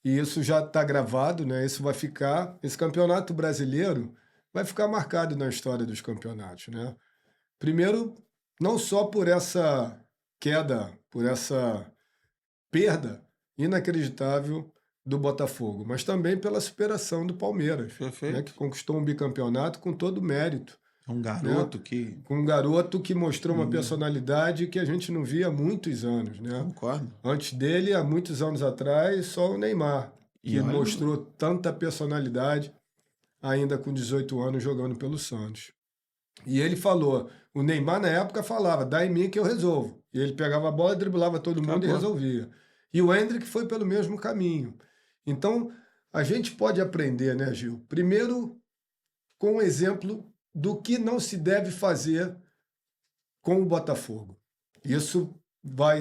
e isso já está gravado, né? Isso vai ficar. Esse campeonato brasileiro vai ficar marcado na história dos campeonatos, né? Primeiro, não só por essa queda, por essa perda inacreditável do Botafogo, mas também pela superação do Palmeiras, né, que Perfeito. conquistou um bicampeonato com todo o mérito, É um né, garoto que. com um garoto que mostrou uma Uhum, personalidade que a gente não via há muitos anos, né? concordo. Antes dele, há muitos anos atrás, só o Neymar, E que olha, mostrou tanta personalidade ainda com 18 anos jogando pelo Santos. E ele falou, o Neymar na época falava, dá em mim que eu resolvo. E ele pegava a bola, driblava todo mundo e acabou. resolvia. E o Endrick foi pelo mesmo caminho. Então, a gente pode aprender, né, Gil? Primeiro, com um exemplo do que não se deve fazer com o Botafogo. Isso vai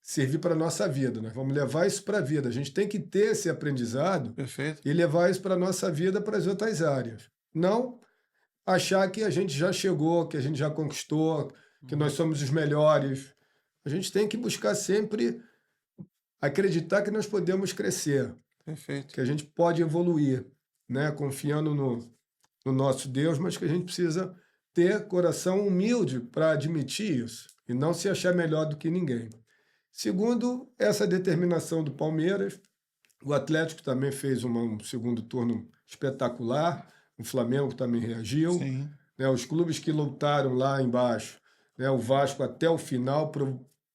servir para a nossa vida, nós vamos levar isso para a vida. A gente tem que ter esse aprendizado Perfeito. e levar isso para a nossa vida, para as outras áreas. Não achar que a gente já chegou, que a gente já conquistou, que nós Uhum, somos os melhores. A gente tem que buscar sempre acreditar que nós podemos crescer, perfeito. que a gente pode evoluir, né? Confiando no nosso Deus, mas que a gente precisa ter coração humilde para admitir isso e não se achar melhor do que ninguém. Segundo, essa determinação do Palmeiras, o Atlético também fez um segundo turno espetacular, o Flamengo também reagiu, Sim, né, os clubes que lutaram lá embaixo, né, o Vasco até o final,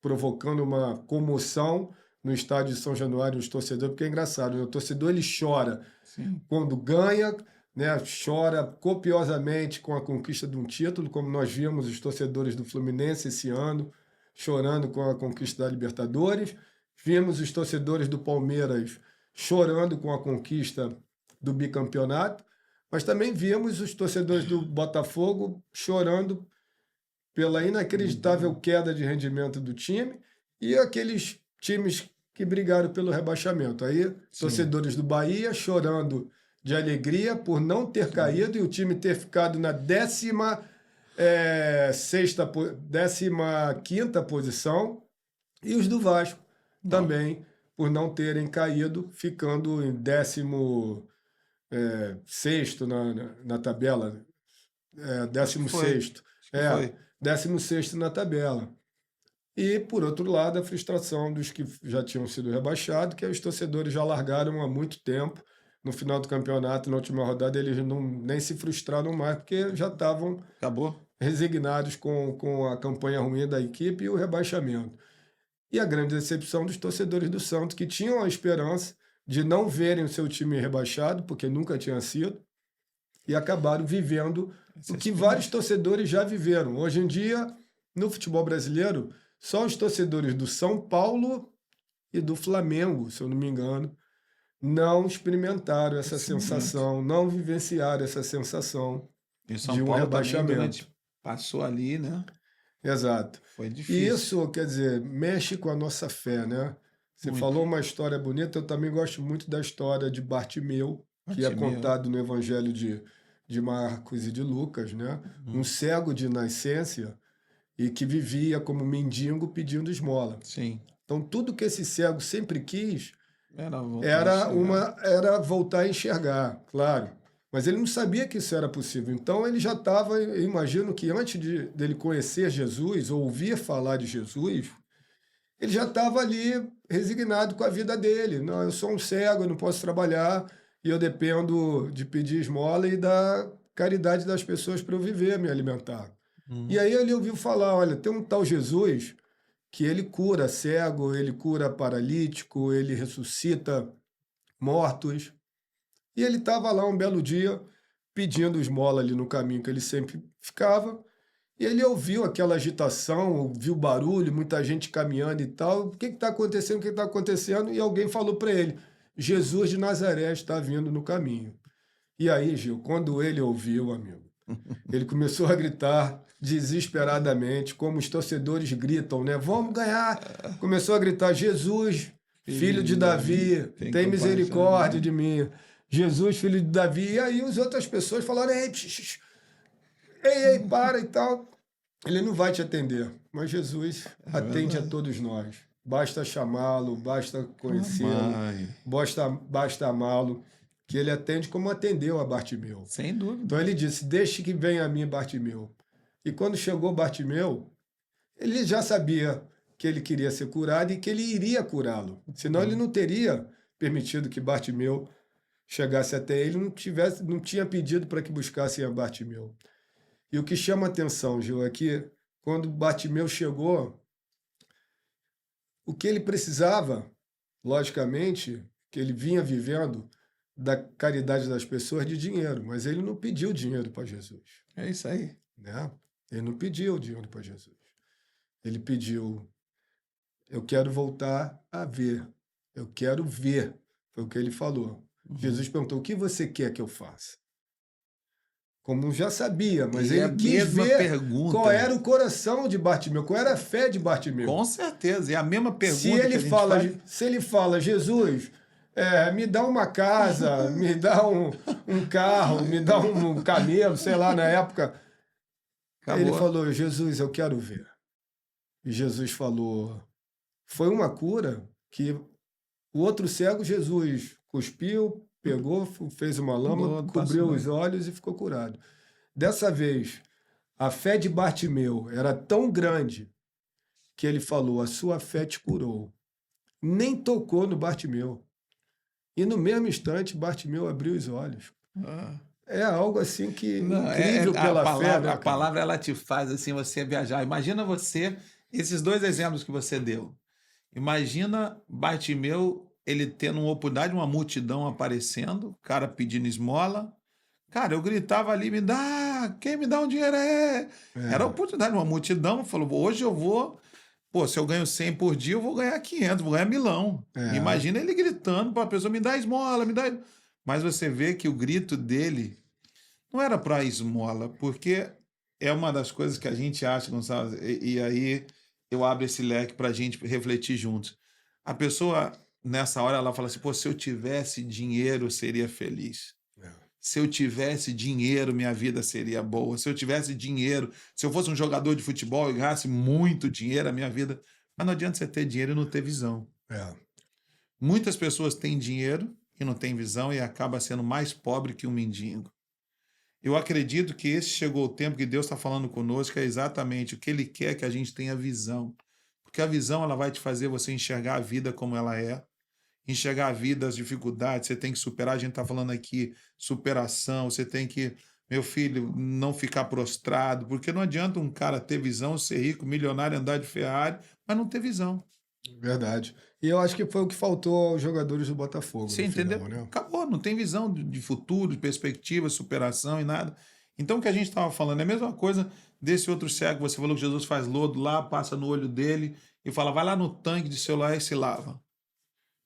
provocando uma comoção no estádio de São Januário, os torcedores, porque é engraçado, né, o torcedor ele chora sim. quando ganha, né? Chora copiosamente com a conquista de um título, como nós vimos os torcedores do Fluminense esse ano chorando com a conquista da Libertadores, vimos os torcedores do Palmeiras chorando com a conquista do bicampeonato, mas também vimos os torcedores do Botafogo chorando pela inacreditável queda de rendimento do time e aqueles times que brigaram pelo rebaixamento. Aí, Sim. torcedores do Bahia chorando de alegria por não ter caído e o time ter ficado na 15ª posição, e os do Vasco também por não terem caído, ficando em 16º na tabela. 16º. Foi. 16º na tabela. E, por outro lado, a frustração dos que já tinham sido rebaixados, que os torcedores já largaram há muito tempo. No final do campeonato, na última rodada, eles nem se frustraram mais, porque já estavam Acabou. resignados com a campanha ruim da equipe e o rebaixamento. E a grande decepção dos torcedores do Santos, que tinham a esperança de não verem o seu time rebaixado, porque nunca tinha sido, e acabaram vivendo o que vários torcedores já viveram. Hoje em dia, no futebol brasileiro, só os torcedores do São Paulo e do Flamengo, se eu não me engano, não experimentaram essa sensação, não vivenciaram essa sensação E São de um Paulo rebaixamento. Passou ali, né? Exato. Foi E difícil. isso, quer dizer, mexe com a nossa fé, né? Você Muito. falou uma história bonita, eu também gosto muito da história de Bartimeu, que é Bartimeu. contado no Evangelho de Marcos e de Lucas, né? Um cego de nascença e que vivia como mendigo pedindo esmola. Sim. Então, tudo que esse cego sempre quis Era era voltar a enxergar, claro. Mas ele não sabia que isso era possível. Então, ele já estava, eu imagino que antes dele conhecer Jesus, ou ouvir falar de Jesus, ele já estava ali resignado com a vida dele. Não, eu sou um cego, eu não posso trabalhar, e eu dependo de pedir esmola e da caridade das pessoas para eu viver, me alimentar. E aí ele ouviu falar, olha, tem um tal Jesus que ele cura cego, ele cura paralítico, ele ressuscita mortos. E ele estava lá um belo dia pedindo esmola ali no caminho que ele sempre ficava. E ele ouviu aquela agitação, ouviu barulho, muita gente caminhando e tal. O que está acontecendo? O que está acontecendo? E alguém falou para ele: Jesus de Nazaré está vindo no caminho. E aí, Gil, quando ele ouviu, amigo, ele começou a gritar desesperadamente, como os torcedores gritam, né? Vamos ganhar! Começou a gritar: Jesus, filho de Davi, tem misericórdia de mim. Jesus, filho de Davi. E aí as outras pessoas falaram: ei, para e tal. Ele não vai te atender, mas Jesus atende a todos nós. Basta chamá-lo, basta conhecê-lo, basta amá-lo, que ele atende como atendeu a Bartimeu. Sem dúvida. Então ele disse: deixe que venha a mim, Bartimeu. E quando chegou Bartimeu, ele já sabia que ele queria ser curado e que ele iria curá-lo. Senão ele não teria permitido que Bartimeu chegasse até ele, não tinha pedido para que buscassem a Bartimeu. E o que chama atenção, Gil, é que quando Bartimeu chegou, o que ele precisava, logicamente, que ele vinha vivendo da caridade das pessoas, de dinheiro, mas ele não pediu dinheiro para Jesus. É isso aí. Né? Ele não pediu dinheiro para Jesus. Ele pediu: eu quero voltar a ver. Eu quero ver. Foi o que ele falou. Jesus perguntou: o que você quer que eu faça? Como já sabia, mas ele quis ver qual era o coração de Bartimeu, qual era a fé de Bartimeu. Com certeza, é a mesma pergunta se ele fala: Jesus, me dá uma casa, me dá um carro, me dá um camelo, sei lá, na época. Acabou. Ele falou: Jesus, eu quero ver. E Jesus falou: foi uma cura que o outro cego, Jesus cuspiu, pegou, fez uma lama, cobriu os olhos e ficou curado. Dessa vez, a fé de Bartimeu era tão grande que ele falou: a sua fé te curou. Nem tocou no Bartimeu. E no mesmo instante, Bartimeu abriu os olhos. É algo assim que incrível pela fé. Né, a palavra ela te faz assim você viajar. Imagina você, esses dois exemplos que você deu. Imagina Bartimeu, ele tendo uma oportunidade, uma multidão aparecendo, o cara pedindo esmola, Cara, eu gritava ali, me dá, quem me dá um dinheiro é. Era a É, oportunidade, uma multidão falou, hoje eu vou, pô, se eu ganho 100 por dia, eu vou ganhar 500, vou ganhar milão. é, Imagina ele gritando para a pessoa, me dá esmola, me dá. Mas você vê que o grito dele não era para esmola, porque é uma das coisas que a gente acha, Gonçalo, e aí eu abro esse leque para a gente refletir juntos. A pessoa, nessa hora, ela fala assim, pô, se eu tivesse dinheiro, eu seria feliz. é. Se eu tivesse dinheiro, minha vida seria boa. Se eu tivesse dinheiro, se eu fosse um jogador de futebol e ganhasse muito dinheiro, a minha vida. Mas não adianta você ter dinheiro e não ter visão. É, Muitas pessoas têm dinheiro e não têm visão e acaba sendo mais pobre que um mendigo. Eu acredito que esse chegou o tempo que Deus está falando conosco, é exatamente o que Ele quer que a gente tenha visão. Porque a visão ela vai te fazer você enxergar a vida como ela é, enxergar a vida, as dificuldades, você tem que superar. A gente está falando aqui superação, você tem que, meu filho, não ficar prostrado, porque não adianta um cara ter visão, ser rico, milionário, andar de Ferrari, mas não ter visão. verdade. E eu acho que foi o que faltou aos jogadores do Botafogo Você no entendeu? final, né? Acabou, não tem visão de futuro, de perspectiva, superação e nada. Então, o que a gente estava falando é a mesma coisa desse outro cego. Você falou que Jesus faz lodo lá, passa no olho dele e fala, vai lá no tanque de celular e se lava.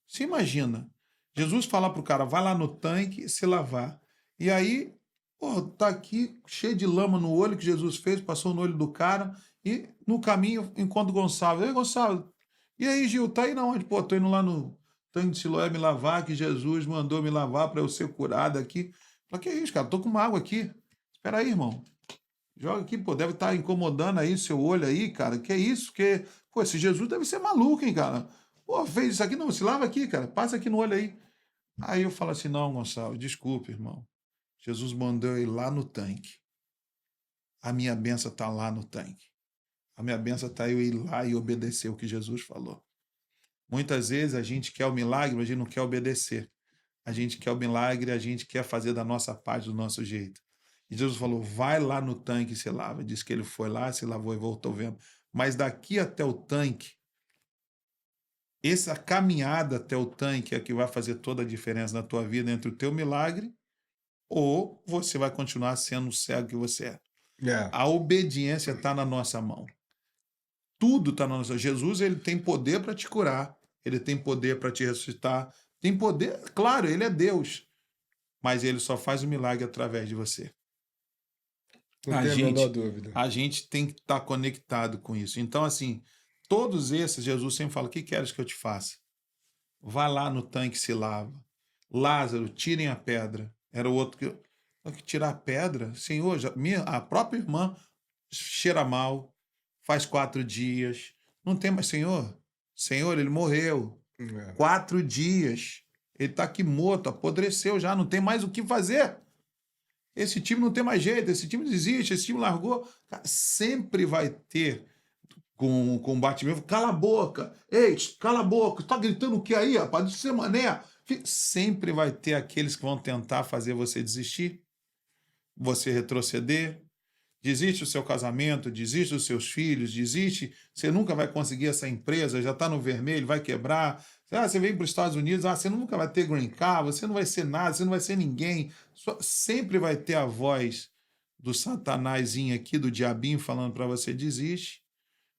Você imagina, Jesus falar para o cara, vai lá no tanque se lavar. E aí, pô, tá aqui cheio de lama no olho que Jesus fez, passou no olho do cara, e no caminho encontra o Gonçalo. Ei, Gonçalo, e aí, Gil, tá aí na onde? Pô, tô indo lá no tanque de Siloé me lavar, que Jesus mandou me lavar para eu ser curado aqui. Falei, que é isso, cara? Tô com uma água aqui. Espera aí, irmão. Joga aqui, pô, deve estar incomodando aí seu olho aí, cara. Que é isso? Que, pô, esse Jesus deve ser maluco, hein, cara? Pô, fez isso aqui, não, se lava aqui, cara. Passa aqui no olho aí. Aí eu falo assim, não, Gonçalo, desculpe, irmão. Jesus mandou eu ir lá no tanque. A minha benção está lá no tanque. A minha benção está eu ir lá e obedecer o que Jesus falou. Muitas vezes a gente quer o milagre, mas a gente não quer obedecer. A gente quer o milagre, a gente quer fazer da nossa parte, do nosso jeito. E Jesus falou, vai lá no tanque e se lava. Diz que ele foi lá, se lavou e voltou vendo. Mas daqui até o tanque, essa caminhada até o tanque é que vai fazer toda a diferença na tua vida entre o teu milagre ou você vai continuar sendo o cego que você é. É, A obediência está na nossa mão. Tudo está na nossa mão. Jesus ele tem poder para te curar, ele tem poder para te ressuscitar, tem poder, claro, ele é Deus, mas ele só faz o milagre através de você. não A tem a menor gente, dúvida. a gente tem que estar conectado com isso. Então, assim, todos esses, Jesus sempre fala: o que queres que eu te faça? Vá lá no tanque e se lava. Lázaro, tirem a pedra. Era o outro que tirar a pedra? Senhor, a própria irmã cheira mal, faz 4 dias. Não tem mais, Senhor. Senhor, ele morreu. É, 4 dias. Ele está aqui morto, apodreceu já, não tem mais o que fazer. Esse time não tem mais jeito, esse time desiste, esse time largou. Cara, sempre vai ter com batimento. Cala a boca! Ei, cala a boca! Tá gritando o que aí, rapaz? Isso é mané! Sempre vai ter aqueles que vão tentar fazer você desistir, você retroceder. Desiste do seu casamento, desiste dos seus filhos, desiste. Você nunca vai conseguir essa empresa, já está no vermelho, vai quebrar. Você vem para os Estados Unidos, você nunca vai ter green card, você não vai ser nada, você não vai ser ninguém. Sempre vai ter a voz do satanazinho aqui, do diabinho, falando para você: desiste.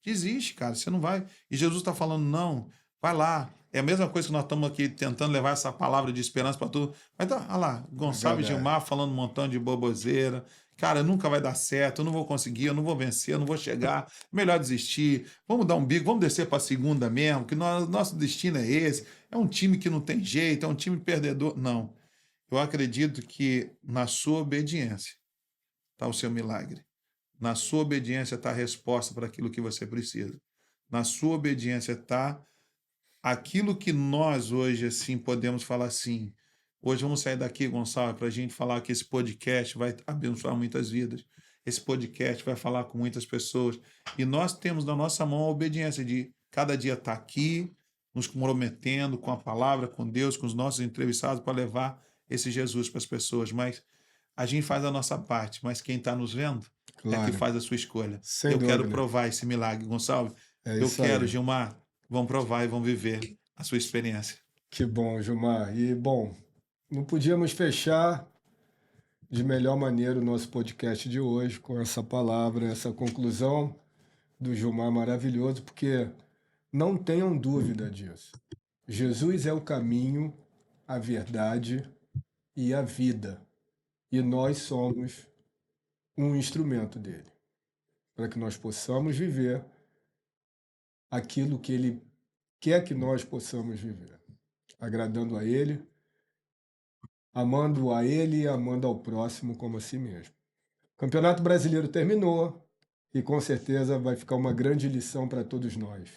Desiste, cara, você não vai. E Jesus está falando: não, vai lá. É a mesma coisa que nós estamos aqui tentando levar essa palavra de esperança para tudo. Mas tá, olha lá, é Gonçalo e verdade. Gilmar falando um montão de boboseira. Cara, nunca vai dar certo, eu não vou conseguir, eu não vou vencer, eu não vou chegar. Melhor desistir. Vamos dar um bico, vamos descer para a segunda mesmo, que nosso destino é esse. É um time que não tem jeito, é um time perdedor. Não. Eu acredito que na sua obediência está o seu milagre. Na sua obediência está a resposta para aquilo que você precisa. Na sua obediência está aquilo que nós hoje assim podemos falar assim. Hoje vamos sair daqui, Gonçalo, para a gente falar que esse podcast vai abençoar muitas vidas. Esse podcast vai falar com muitas pessoas. E nós temos na nossa mão a obediência de cada dia estar aqui, nos comprometendo com a palavra, com Deus, com os nossos entrevistados para levar esse Jesus para as pessoas. Mas a gente faz a nossa parte, mas quem está nos vendo é que Claro, faz a sua escolha. sem Eu quero dúvida. provar esse milagre, Gonçalo. É Eu isso quero, aí. Gilmar. Vão provar e vão viver a sua experiência. Que bom, Gilmar. E, bom, não podíamos fechar de melhor maneira o nosso podcast de hoje, com essa palavra, essa conclusão do Gilmar maravilhoso, porque não tenham dúvida disso. Jesus é o caminho, a verdade e a vida. E nós somos um instrumento dele, para que nós possamos viver aquilo que ele quer que nós possamos viver, agradando a ele, amando a ele e amando ao próximo como a si mesmo. O Campeonato Brasileiro terminou e com certeza vai ficar uma grande lição para todos nós.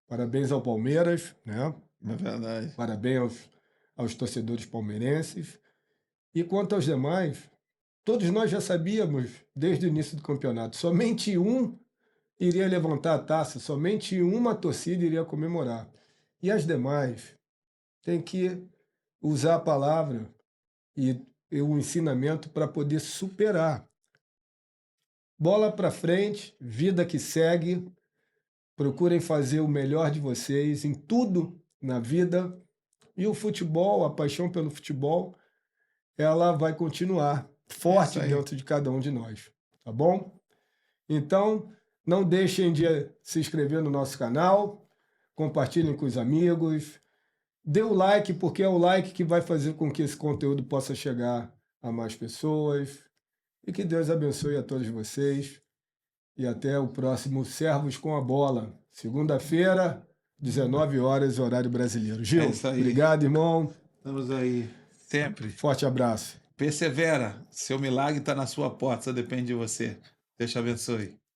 Parabéns ao Palmeiras, né? É verdade. Parabéns aos torcedores palmeirenses. E quanto aos demais, todos nós já sabíamos desde o início do campeonato, somente um iria levantar a taça, somente uma torcida iria comemorar. E as demais têm que usar a palavra e o ensinamento para poder superar. Bola para frente, vida que segue. Procurem fazer o melhor de vocês em tudo na vida. E o futebol, a paixão pelo futebol, ela vai continuar forte dentro de cada um de nós, tá bom? Então, não deixem de se inscrever no nosso canal, compartilhem com os amigos, dê o like, porque é o like que vai fazer com que esse conteúdo possa chegar a mais pessoas. E que Deus abençoe a todos vocês. E até o próximo Servos com a Bola. Segunda-feira, 19 horas, horário brasileiro. Gil, obrigado, irmão. Estamos aí, sempre. Forte abraço. Persevera. Seu milagre está na sua porta, só depende de você. Deus te abençoe.